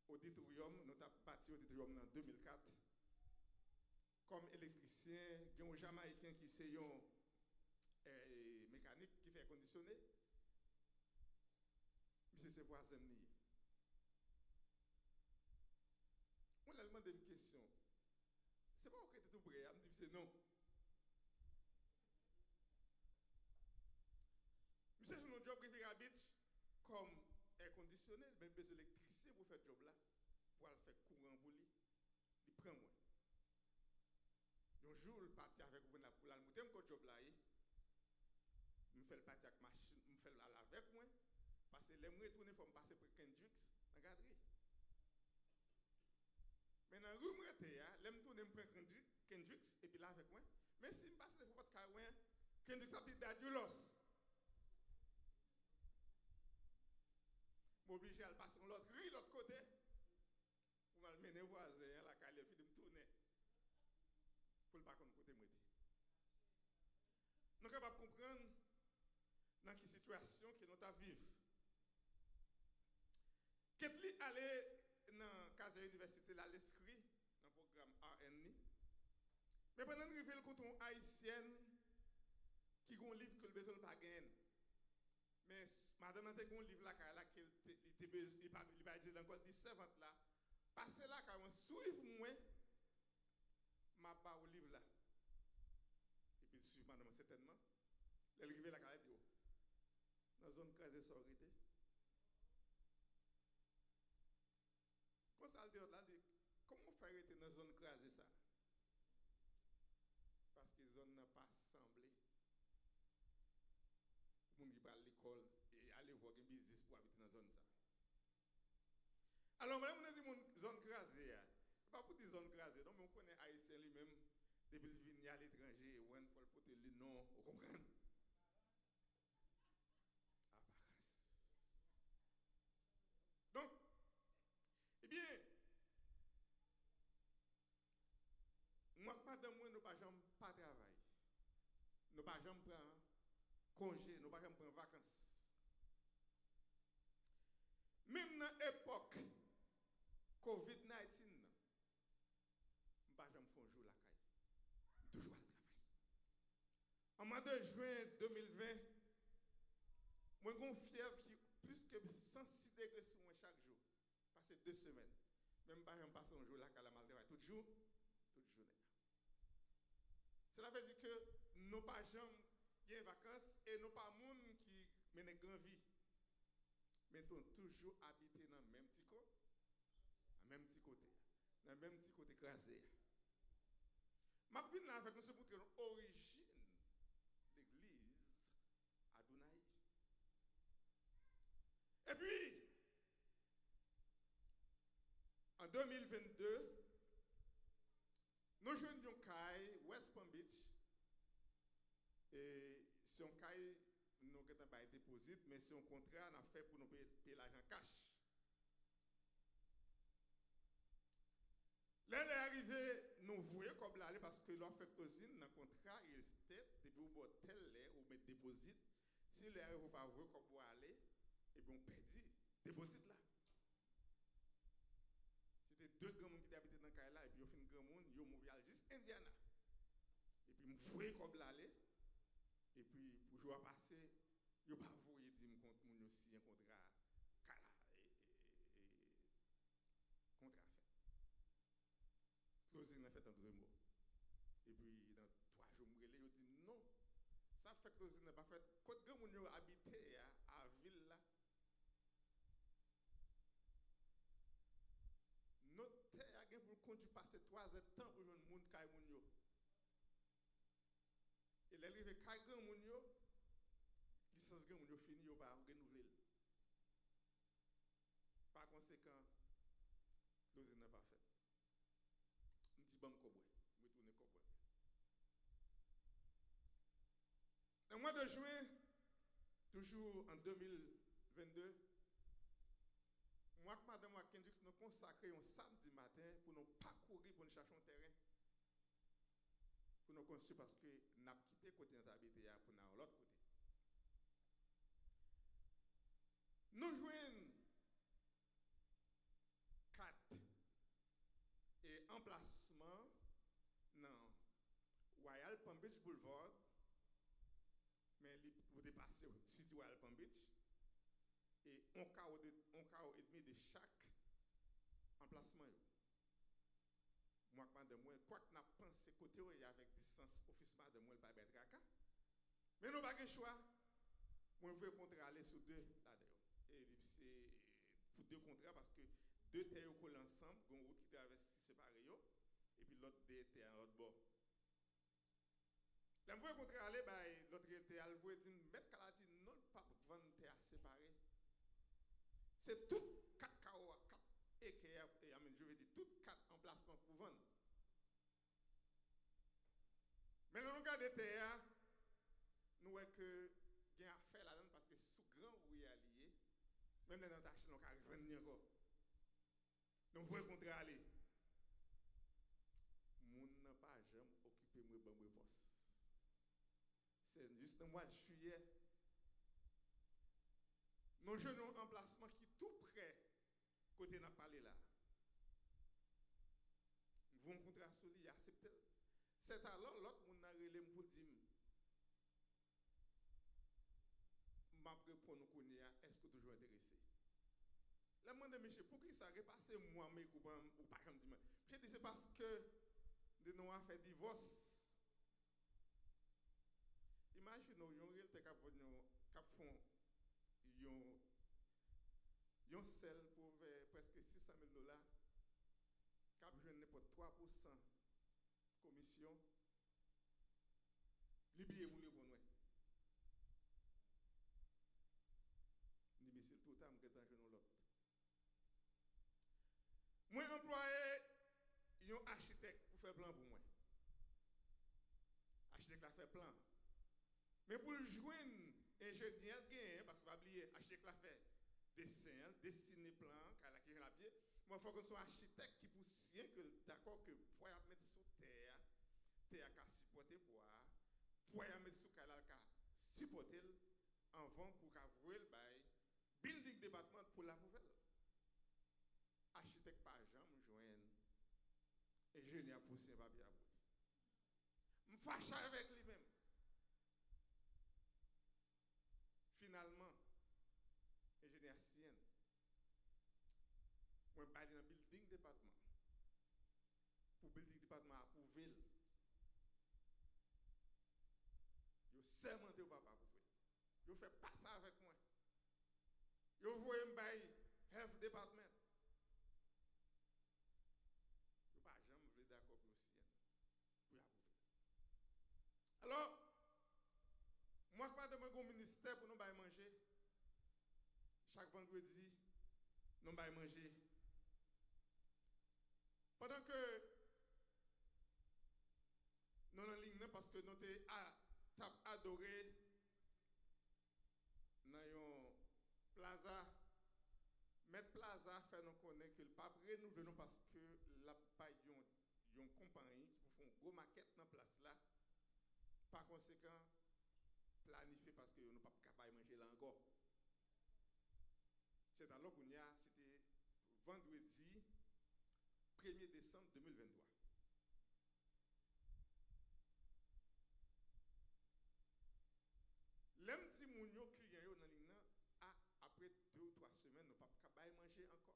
auditorium, nous avons bâti auditorium en 2004. Comme électricien, il y a un Jamaïcain qui est un mécanique qui fait conditionner. Mais c'est voisin. On a demandé une question. C'est pas que tu es tout prêt, je me dis non. Monsieur, c'est un job qui fait habite comme air conditionné, mais besoin d'électricité pour faire ce job là, pour faire courant pour lui. Il prend moins. Un jour, je parti avec vous pour la monter mon job là. Je fais le parti avec machine, je fais la avec moi. Parce que les retourner, il faut me passer pour Kendricks dans la galerie. Maintenant, je me retourne, je me tourne pour Kendricks et puis là avec moi. Mais si je passe pour votre carouin, Kendricks a dit Dadulos. Je suis obligé à passer de l'autre côté pour m'amener voisin, la caille, puis de me tourner. Pour ne pas qu'on côté moi. Nous sommes capables de comprendre dans quelle situation que nous avons vivre. Ketli allait dans la case université là l'inscrit dans le programme ANI. Mais pendant que nous le coton haïtienne qui a un livre que le besoin pas gagner. Mais madame a un livre là il va dire encore 10 servantes là. Passez là quand on suivre moi m'a pas au livre là. Et puis suivre madame certainement. Elle arrive là quand elle dit dans zone crasée sororité. Quand ça dit là comment faire être dans zone crasée ça? Parce que zone n'a pas semblé. Moun qui parle à l'école et aller voir un business pour habiter dans la zone ça. Alors, même on a dit une zone crasée, pas pour des zones crasées, non, mais on connaît Haïtien lui-même, depuis qu'il vient à l'étranger, ou on peut porter le nom, vous comprenez? Ah, donc, eh bien, moi, madame, moi, nous ne pas jamais pas travailler. Nous ne pas jamais prendre congé, nous ne pas jamais prendre vacances. Même dans l'époque COVID-19, nous ne pas jamais faire un jour la caille. Toujours à travailler. En mois de juin 2020, moi j'ai une fièvre qui plus que 106 degrés sur moi chaque jour. Passé 2 semaines. Même pas jamais passer un jour la caille à mal travail. Tout jour, toute journée. Cela veut dire que nous pas jamais gain vacances et nous pas monde qui mène grand vie. Mais nous toujours habité dans le même petit côté, dans le même petit côté, dans le même petit côté écrasé. Je viens là avec nous pour montrer l'origine de l'église Adonai. Et puis, en 2022, nous jouons dans Caille, West Palm Beach. Et c'est un Caille, nous n'avons pas déposé, mais c'est un contrat qu'on a fait pour nous payer l'argent cash. Là, elle est arrivée, nous voyons comme là, parce que l'on fait closing dans le contrat, il était, depuis au hôtel, ou mettre déposit. Si les arrive pas voir comme vous aller, et bien on perdit déposit là. C'était 2 grands monde qui habitaient dans le cas là, et puis on fait un grand monde, ils ont mouvé juste Indiana. Et puis nous voyons comme là, et puis pour jouer à passer, ils n'ont pas voulu dire que nous aussi un contrat contrat fait. Closing a fait en 2 mois. Et puis dans 3 jours, ils ont dit non. Ça fait que closing n'a pas fait. Quand les gens ont habité, conduit passer 3 heures de temps pour jouer monde kay moun yo. Et l'arrivée kay grand moun yo, licence grand moun yo fini yo pas renouveler. Par conséquent, l'osine n'est pas fait. M'ti bam kobwe, me tourner kobwe. Dans le mois de juin, toujours en 2022, moi et madame Kendricks nous consacrons un samedi matin pour nous parcourir, pour nous chercher un terrain. Pour nous construire parce que nous avons quitté le côté de l'habité pour nous aller l'autre côté. Nous jouons 4 et emplacement dans Royal Palm Beach Boulevard, mais vous dépassez City Royal Palm Beach. Et on carreau et demi de chaque emplacement. Moi, madame, quoi que nous pensé côté où il y a avec distance office madame, il pas être caca. Mais nous pas de choix. Moi, je veux contrat aller sur 2 là-dedans. Et c'est pour 2 contrats parce que 2 terres collent ensemble, une route qui traverse séparée et puis l'autre était à l'autre bord. Là, je veux contrat aller, l'autre était à l'autre dire mettre calati non pas vendre terre séparée. C'est tout 4 KO, 4 équerres, je veux dire, tout 4 emplacements pour vendre. Mais nous regardons terre, nous voyons que il y a affaire là-dedans parce que sous grand rouille allié, même dans la nous arrivons à venir encore. Nous voyons qu'on doit aller. Nous n'avons pas jamais occupé mon poste. C'est juste le mois de juillet. Nous jouons un emplacement qui est tout près, côté n'a parlé là. Nous avons un contrat sur lui, accepté. C'est alors l'autre monde a relé pour dire, m'a répondre nous connaît, est-ce que toujours intéressé? La demande monsieur, pour qui ça repasse moi mes copains ou pas comme dire. Je dis c'est parce que de nous a fait divorce. Imagine nous yon réel te cap font yon sel pour presque $600,000 cap joindre n'importe 3% commission libéré moule pour nous. Ni mais c'est tout temps que dans genou l'autre. Moi employé un architecte pour faire plan pour moi. Architecte a fait plan. Mais pour joindre ingénieur gain parce que pas oublier architecte a fait dessin, dessiner plan, qu'à la pied. Moi faut que soit architecte qui pour sien que d'accord que pour mettre sur terre qu'a supporter bois, pour mettre sur qu'à supporter avant pour qu'avouer le bail building département pour la poubelle. Architecte par jamais joindre ingénieur poussé un papier à bout. Me fâche avec lui-même. Finalement, ingénieur sienne, moi bail dans building département. Pour building département pour ville. Yo sermenté au papa pour faire. Yo fait pas ça avec moi. Yo voyez me bail health department. Yo pas jamais voulu d'accord pour sienne. Pour approuver. Alors moi, quand je suis au ministère pour nous manger, chaque vendredi, nous manger. Pendant que nous sommes en ligne, parce que nous avons adoré dans un plaza, Mettre plaza fait nous connaître que le pape renouvelle parce que la pas une compagnie qui font une grosse maquette dans la place là. Par conséquent, planifié parce que nous ne sommes pas capables de manger là encore. C'est alors qu'on y a, c'était vendredi 1er décembre 2023. L'un si mon client dans ligne après 2 ou 3 semaines, nous ne sommes pas capables de manger encore.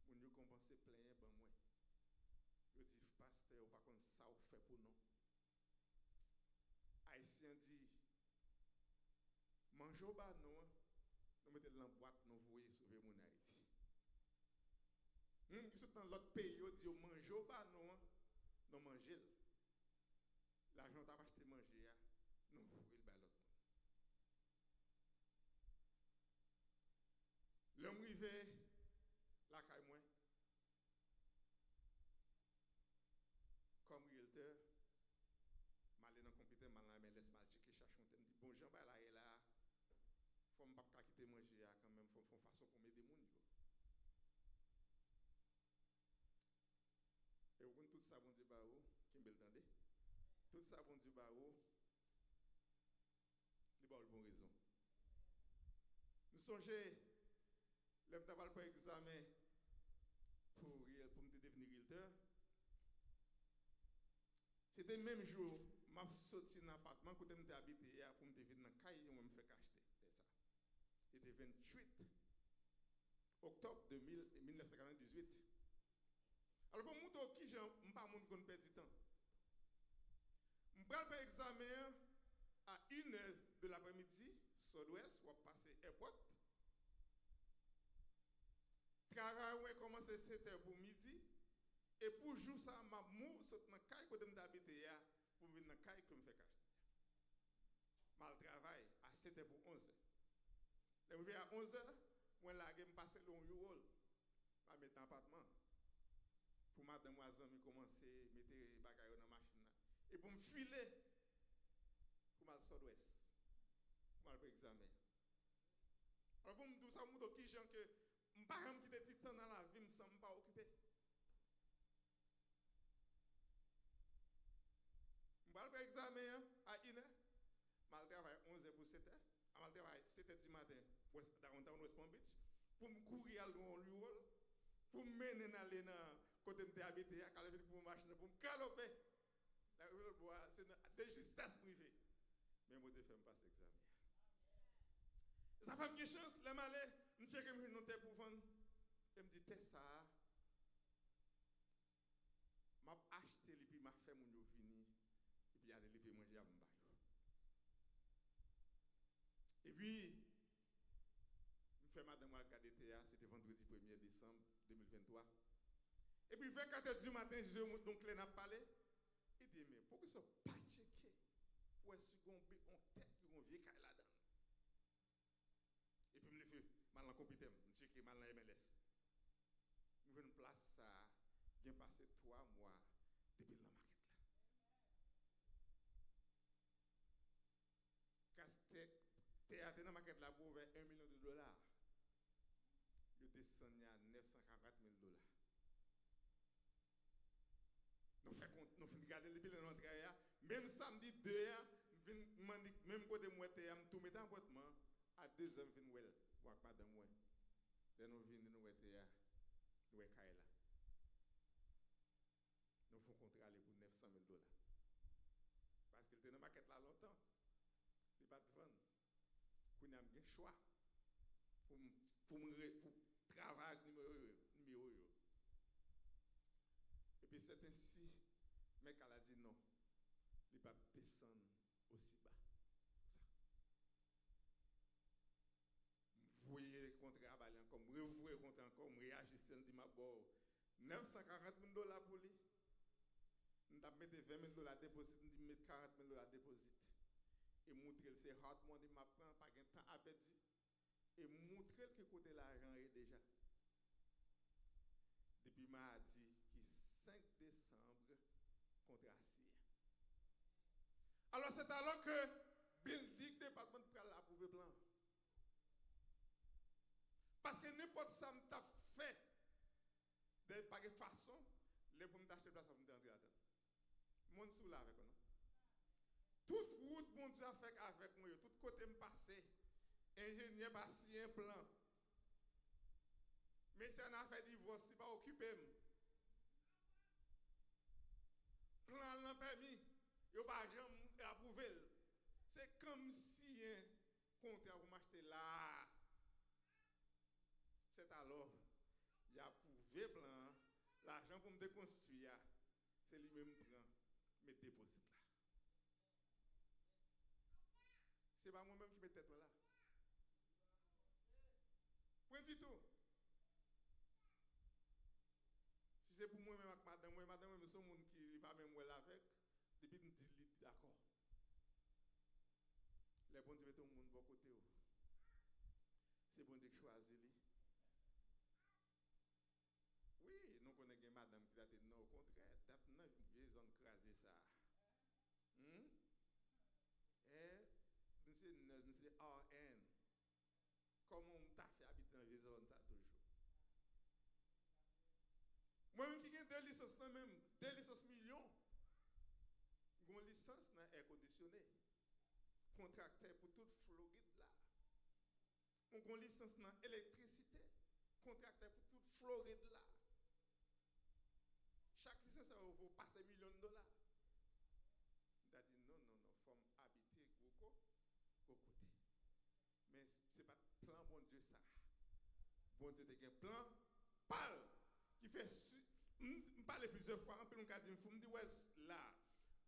Mon compensé plein ben moi. Je dis pasteur, par contre ça vous fait pour nous. Haïtien dit manger au bas nous mettons dans la boîte nous voyez sauver mon Haïti. Moun qui sont dans l'autre pays, ils disent manger pas non, non manger. L'argent t'a acheté manger, non vous le ba l'autre. L'homme rivé la caille moi comme realteur m'aller dans computer mal MLS mal checker chercher me dit bon Jean ba là et là faut me pas quitter manger quand même faut façon pour m'aider moun yo. Et on tout ça bon Dieu ba ou qui me l'entendez tout ça bon Dieu ba ou li ba bonne raison. Nous songez le m't'aval pour examen pour me devenir realteur. C'était le même jour, m'a sorti dans l'appartement que j'étais habité pour me venir dans caille on me fait acheter ça. C'était 28 octobre 1998. Alors pour moi qui j'en pas monde qu'on perd du temps. Je vais faire examen à 1h de l'après-midi, sud-ouest, ou passer airport. Travail commence à 7h pour midi. Et pour jour ça, m'a move sur dans caille que je habité pour venir dans caille que me fait acheter. Mal travail à 7h pour 11h. Je vais à 11h, moi là je me passer le U-Roll. Pas mettre en appartement. Pour madame ou ami commencer mettre les bagages dans la machine et pour me filer pour mal sud-ouest. Pour mal examen. Alors pour me dire ça me qui gens que me pas quitter petit temps dans la vie me semble pas occupé. Je vais faire examen à 1h, je travaille 11h pour 7h, je travaille 7h du matin pour downtown West Palm Beach, pour me courir à l'Uol, pour me mener dans côté de habité, pour me machine, pour me caloper. C'est des justices privées. Mais moi, je fais passer l'examen. Ça fait une chance, les malais, je check une note pour vendre. Et me dit, t'es ça. Je vais acheter et puis je vais faire mon venir. Et puis, aller livrer manger à mon bail. Et puis, je fais madame regarder théâtre, c'était vendredi 1er décembre 2023. Et puis, 24h du matin, je donc les n'a parlé. Il dit, mais pourquoi ça pas checké? Où est-ce qu'on tête qu'on vient là-dedans? Et puis, je me fais mal en compétent, je checké mal en MLS. Je vais une place, ça, j'ai passé 3 mois depuis la maquette là. Théâtre dans la maquette là pour $1 million. Je descends à $940,000. Nous faisons regarder les billes de l'entrée. Même samedi 2 ans, même côté moi, je tout mettre en appartement. À 2 ans, je viens voir madame moi. Nous venons nous mettre nous sommes là. Nous faisons contrat pour $900,000. Parce qu'il était dans la maquette là longtemps. Il n'y a pas de vendre. Il y a un choix pour travailler numéro. Et puis c'est ainsi, mec elle a dit non, il ne va pas descendre aussi bas. Vous voyez le contrat encore, vous voyez le contrat encore, vous réagissez, vous dites, $940,000 pour lui. Nous avons mis $20,000 déposit, nous avons mis $40,000 déposit. Et montrer que c'est hard money, je prends pas de temps à perdre. Et montrer que côté l'argent est déjà. Depuis mardi, qui 5 décembre, contrat signé. Alors c'est alors que building département de l'approuver plan. Parce que n'importe ça m'a fait de par façon, les pour m'acheter place pour m'entrer là-dedans. Mon sous là avec nous. Toute route mon Dieu a fait avec moi, tout côté me passer. Ingénieur pas si un plan. Mais si on a fait divorce, il pas occupé. Plan n'a permis, il pas jamais approuvé. C'est comme si un contrat pour m'acheter là. C'est alors il a approuvé plan, l'argent pour me déconstruire, c'est lui-même qui prend mes déposits là. C'est pas moi-même qui mets tête là. Point du tout. c'est pour moi même avec madame, moi c'est un monde qui n'est pas même là avec, depuis que nous dit d'accord. Les bons Dieu mettent tout le monde bon côté. C'est bon Dieu qui choisit lui. Oui, nous connaissons madame qui a dit non, au contraire, date non, vieille zone crasée ça. Et monsieur RN, comment on t'a fait habiter dans la vieille zone ça toujours? Moi-même qui ai deux licences, même 2 licences millions, j'ai une licence dans l'air conditionné, contracteur pour toute Floride là. J'ai une licence dans l'électricité, contracteur pour toute Floride là. Chaque licence, ça va passer $1 million. Il a dit non, il faut habiter au côté. Mais ce n'est pas le plan, bon Dieu, ça. Bon Dieu, il y a un plan, parle, qui fait. Je parle plusieurs fois, je me dis, ouais, là,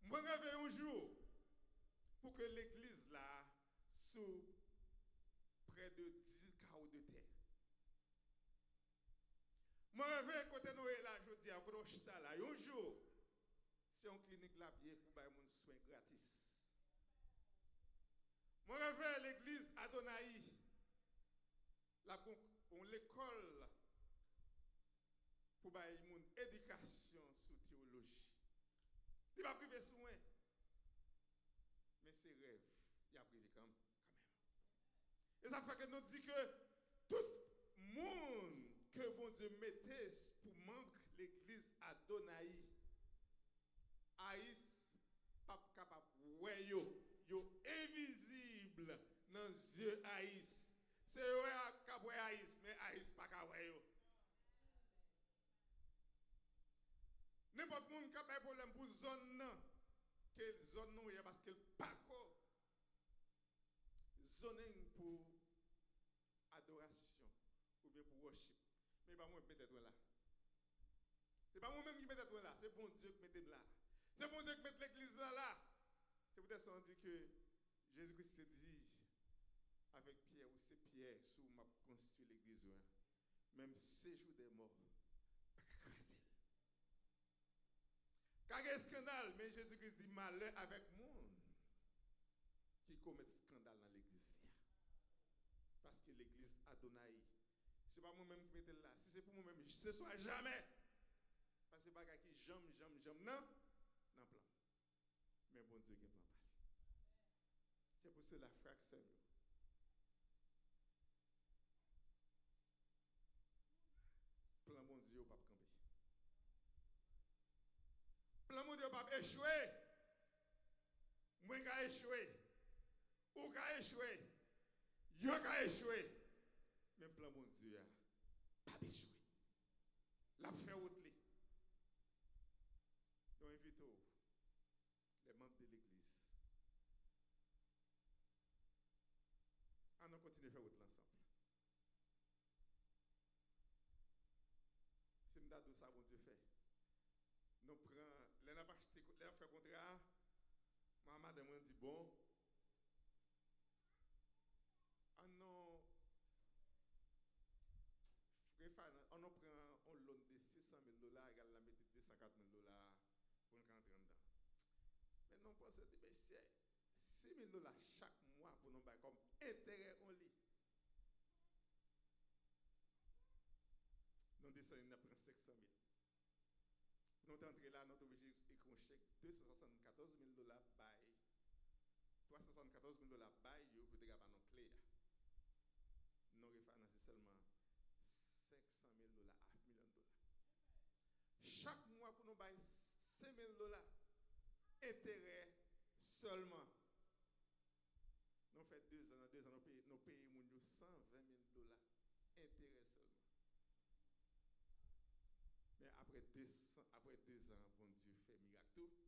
je rêve un jour pour que l'église là soit près de 10 carreaux de terre. Je rêve côté Noé là, je dis à côté là, un jour, c'est une clinique là pour faire des soins gratis. Je rêve l'église Adonai, l'école pour faire une éducation sur théologie. Il va priver soin. Mais c'est rêve, il a privé quand même. Et ça fait que nous dit que tout le monde que bon Dieu mettait pour manquer l'église Adonai, Aïs, pas capable ouais yo invisible dans les yeux Aïs. C'est eux qui capable Aïs, mais Aïs pas capable yo. N'importe monde qui a un problème pour zone non, quelle zone non, parce qu'elle pas zoning pour adoration ou bien pour worship. Mais pas moi qui mette là. C'est pas moi-même qui mette là, c'est bon Dieu qui mette là. C'est bon Dieu qui mette l'église là. C'est peut-être ça on dit que Jésus-Christ dit avec Pierre ou c'est Pierre sous m'a constitué l'église. Même 6 jours des morts. Écrasé. Car il y a un scandale, mais Jésus-Christ dit malheur avec monde qui commet scandale dans l'église. Parce que l'église Adonai, ce n'est pas moi-même qui mette là. Si c'est pour moi-même, ce ne soit jamais. Parce que ce n'est pas qui j'aime, non, non plan. Mais bon Dieu qui plan. C'est pour cela, frère, que c'est plan bon Dieu, pas camper. Plan bon Dieu, pas échouer. Moi, j'ai échoué. Ou j'ai échoué. Yo a échoué. Mais plan bon Dieu pas d'échouer. La fait route li. Nous invitons les membres de l'église. On continue à faire route ensemble. C'est m'dadou ça bon Dieu fait. Nous prenons les n'a pas acheté les fait contrat. Madame dit bon on prend un loan de $600,000, égal la mettre $240,000 pour nous rentrer dedans. Mais non, pensez que c'est $6,000 chaque mois pour nous faire comme intérêt en lit. Nous descendons, nous prenons $500,000. Nous entrons là, nous sommes obligés d'écrire un chèque $274,000 by $374,000 by you pour dégager nos clés. Nous refinancons seulement $500,000 à $1 million. Chaque mois pour nous bailler $5,000 intérêt seulement. Nous faisons 2 ans, nous payons $120,000 intérêt seulement. Mais après 2 ans, bon Dieu fait miracle toujours.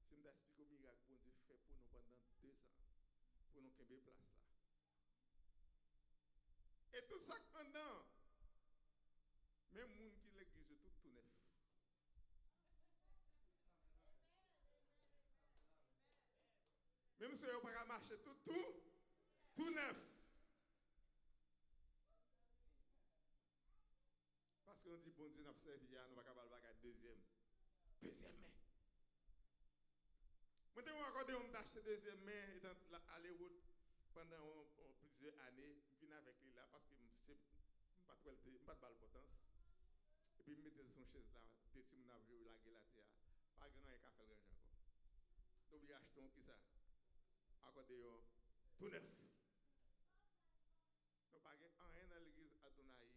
Si je t'explique le miracle, bon Dieu fait pour nous pendant 2 ans, pour nous qu'aimer place là. Et tout ça pendant, même les gens qui l'église, tout neuf. Même si on ne peut pas marcher, tout neuf. Parce on dit bon Dieu, nous avons servi, nous ne pouvons pas deuxième. Deuxième main. Moi, je vais acheter deuxième main et aller route pendant plusieurs années. Je viens avec lui là parce que je ne pas de potence. Et puis, je mettais son chaise là, des petits navires, la gueule à terre. Pas grand chose à faire encore. Donc, il acheté qui ça? Encore tout neuf. Nous pas rien dans l'église Adonai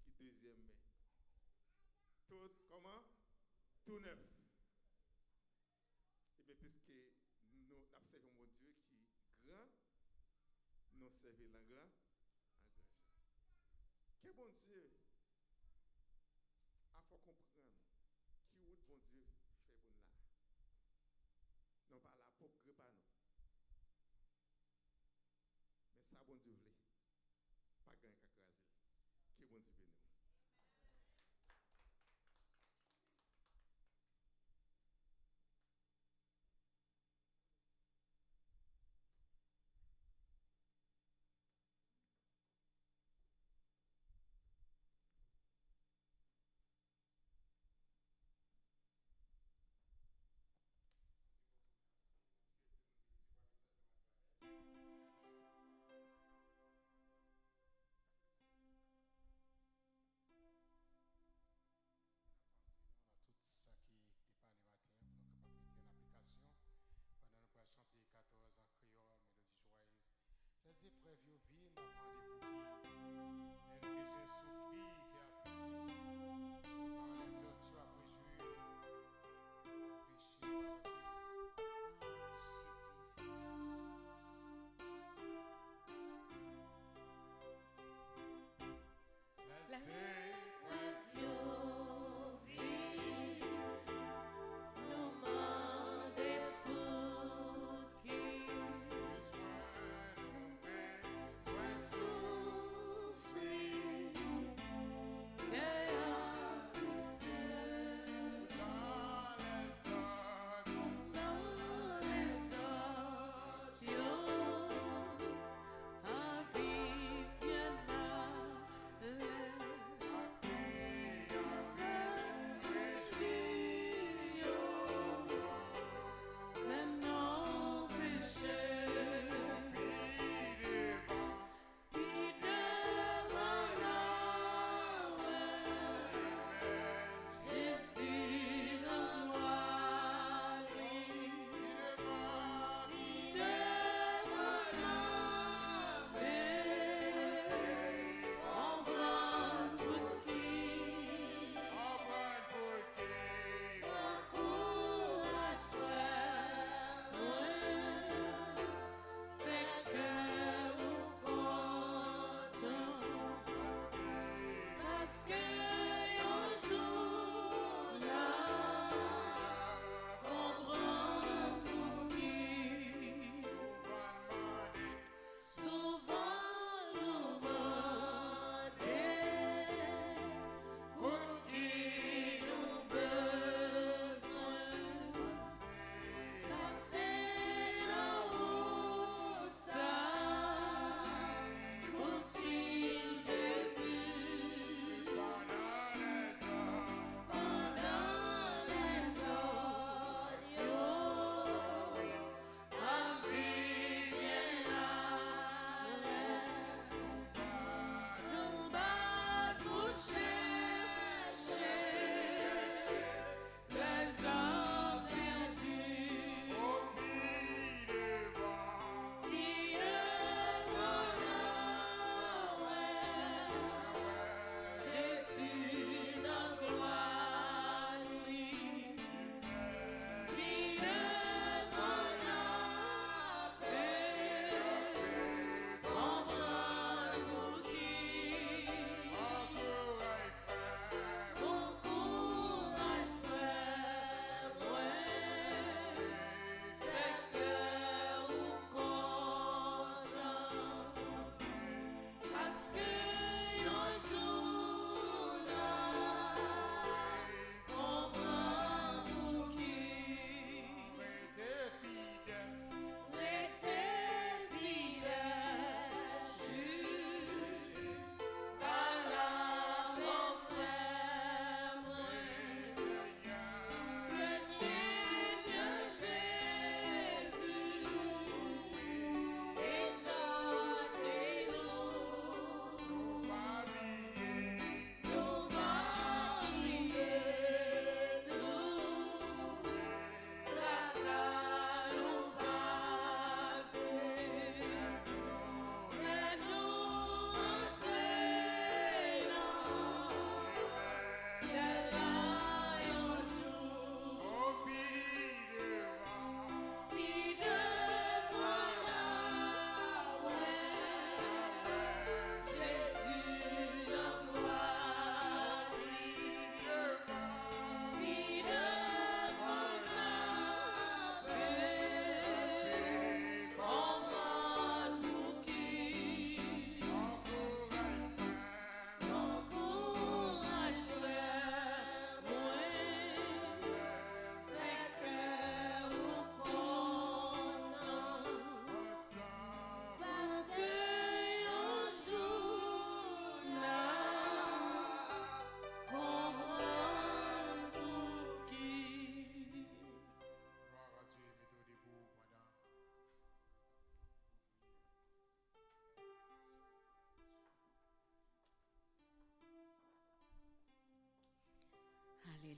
qui deuxième main. Tout comment? Tout neuf. Et bien puisque nous observons mon Dieu qui est grand, nous servons le grand en grand. Quel bon Dieu il faut comprendre qui est bon Dieu fait pour nous là. Non pas la pour pas nous. Mais ça bon Dieu voulait. Pas gagner qu'à craser. Qui bon Dieu béni.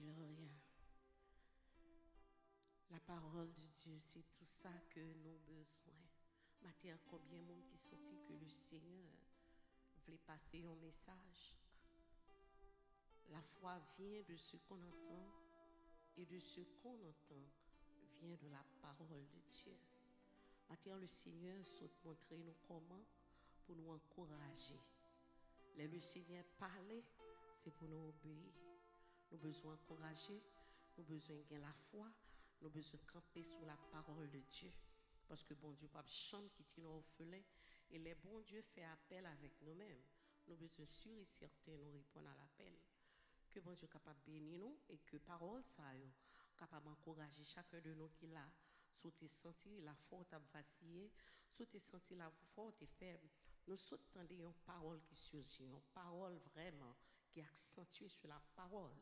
Alléluia. La parole de Dieu, c'est tout ça que nous avons besoin. Matin, combien de monde qui sentit que le Seigneur voulait passer un message. La foi vient de ce qu'on entend et de ce qu'on entend vient de la parole de Dieu. Maintenant, le Seigneur souhaite montrer nous comment pour nous encourager. Le Seigneur parlait, c'est pour nous obéir. Nous avons besoin d'encourager, nous avons besoin de la foi, nous avons besoin de camper sur la parole de Dieu. Parce que bon Dieu, pas de chambre qui tient orphelin. Et les bons Dieu fait appel avec nous-mêmes. Nous avons besoin sûr et certain nous répondre à l'appel. Que bon Dieu est capable de bénir nous et que parole ça est capable d'encourager chacun de nous qui l'a. Sauter sentir la force à vaciller, sauter sentir la force est faible. Nous sautons une parole qui surgit, une parole vraiment qui est accentuée sur la parole.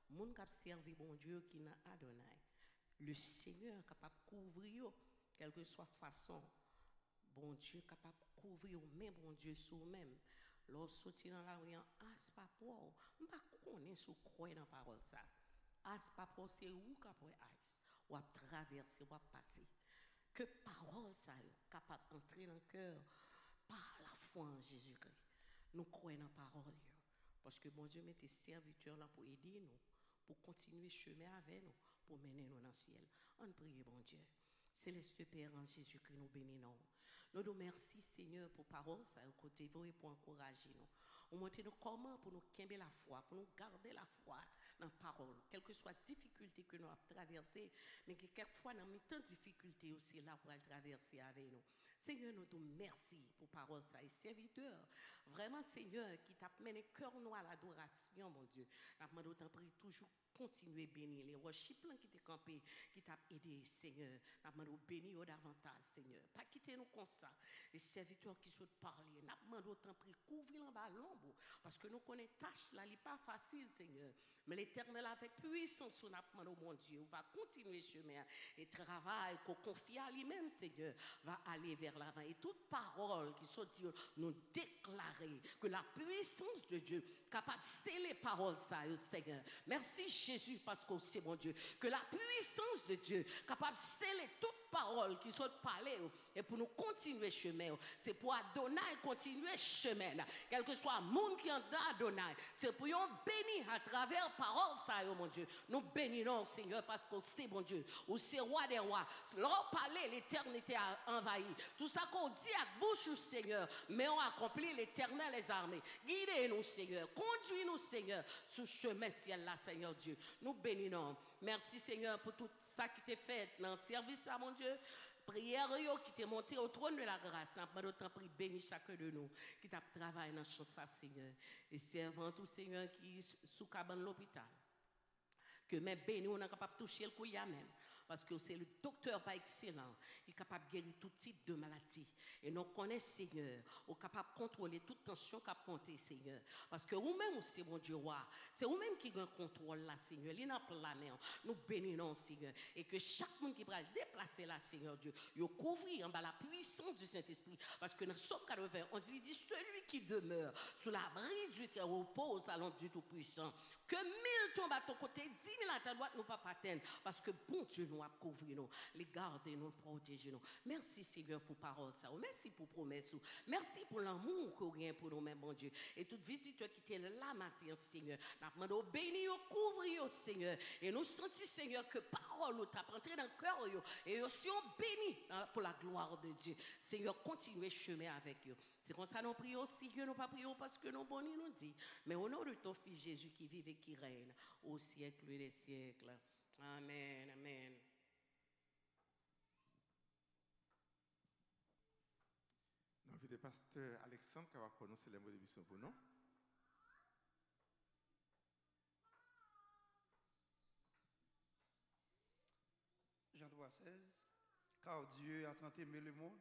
Moun qui a servi bon Dieu qui n'a Adonai. Le Seigneur est capable de couvrir, quelle que soit la façon. Bon Dieu est capable de couvrir, mais bon Dieu sur même. Lorsque sortir dans la rue, as pas pour, on ne connaît pas quoi dans la parole ça. As pas pour, c'est où qu'après as, ou à traverser, ou à passer. Que parole ça est capable d'entrer dans le cœur par la foi en Jésus-Christ. Nous croyons dans la parole. Parce que bon Dieu met tes serviteurs là pour aider nous, pour continuer le chemin avec nous, pour mener nous dans le ciel. On prie, bon Dieu. Céleste Père en Jésus-Christ, nous bénissons. Nous nous remercions, Seigneur, pour parole, ça, côté vous et pour encourager nous. On montre nous comment pour nous camber la foi, pour nous garder la foi dans la parole, quelle que soit la difficulté que nous avons traversée, mais que quelquefois, nous avons tant de difficultés aussi là pour traverser avec nous. Seigneur, nous te remercions pour parole, ça, et serviteur, vraiment, Seigneur, qui t'a mené cœur nous à l'adoration, mon Dieu. Nous demandons autant prier toujours. Continuer à bénir les worship qui t'ont campé, qui t'a aidé, Seigneur. Nous demandons bénir davantage, Seigneur. Pas quitter nous comme ça. Les serviteurs qui sont parlés, nous demandons autant prier, couvrir le ballon, parce que nous connaissons tâche là, n'est pas facile, Seigneur. Mais l'Éternel avec puissance, nous demandons, mon Dieu, va continuer le chemin et travail qu'on confie à lui-même, Seigneur, va aller vers l'avant. Et toute parole qui sont dit, nous déclarer que la puissance de Dieu capable de sceller les paroles, ça, Seigneur. Merci, Jésus, parce que c'est mon Dieu, que la puissance de Dieu capable de sceller toute parole qui sont parlées et pour nous continuer le chemin, c'est pour Adonai continuer le chemin. Quel que soit le monde qui en a Adonai, c'est pour nous bénir à travers parole, ça, mon Dieu. Nous bénissons, Seigneur, parce que c'est mon Dieu, ou c'est roi des rois. Leur parler, l'éternité a envahi. Tout ça qu'on dit à bouche, Seigneur, mais on accomplit l'éternel les armées. Guidez-nous, Seigneur. Conduis-nous, Seigneur, sous le chemin ciel là, Seigneur Dieu. Nous bénissons. Merci, Seigneur, pour tout ça qui t'est fait dans le service à mon Dieu. Prière qui t'est montée au trône de la grâce. Nous avons autant pris béni chacun de nous qui t'a travaillé dans ce sens, Seigneur. Et servant tout, Seigneur, qui est sous cabane de l'hôpital. Que même béni, on est capable de toucher le couille même. Parce que c'est le docteur pas excellent, qui est capable de guérir tout type de maladie. Et nous connaissons, Seigneur, on est capable de contrôler toute tension qu'a compté, Seigneur. Parce que vous-même, c'est mon Dieu roi. C'est vous-même qui a contrôle là, Seigneur. Il n'a pas la main. Nous bénissons, Seigneur. Et que chaque monde qui va le déplacer là, Seigneur Dieu, il couvrir en bas la puissance du Saint-Esprit. Parce que dans Somme 91, il dit, celui qui demeure sous l'abri du très repose à l'ombre du Tout-Puissant. Que 1000 tombent à ton côté, 10 000 à ta droite, nous pas atteindre. Parce que bon Dieu nous a couvrir nous, les garder nous, protéger nous. Merci Seigneur pour parole ça. Merci pour promesse. Merci pour l'amour que vous avez pour nous même bon Dieu. Et tout visiteur qui était là matin Seigneur, nous demandons bénir, couvrir Seigneur. Et nous sentons Seigneur que parole t'a entré dans le cœur et aussi on bénit pour la gloire de Dieu. Seigneur, continuez chemin avec eux. C'est comme ça nous prions aussi que nous pas prions parce que nous bonnets nous dit. Mais au nom de ton Fils Jésus qui vit et qui règne au siècle des siècles. Amen, amen. J'invite le pasteur Alexandre qui va prononcer les mots de mission pour nous. Jean 3,16. Car Dieu a tant aimé le monde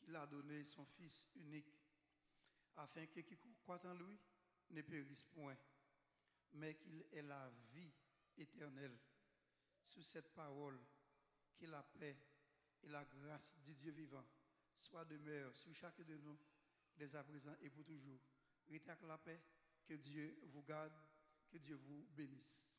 qu'il a donné son Fils unique, afin que quiconque croit en lui ne périsse point, mais qu'il ait la vie éternelle. Sous cette parole, que la paix et la grâce du Dieu vivant soient demeure sur chacun de nous, dès à présent et pour toujours. Restez avec la paix, que Dieu vous garde, que Dieu vous bénisse.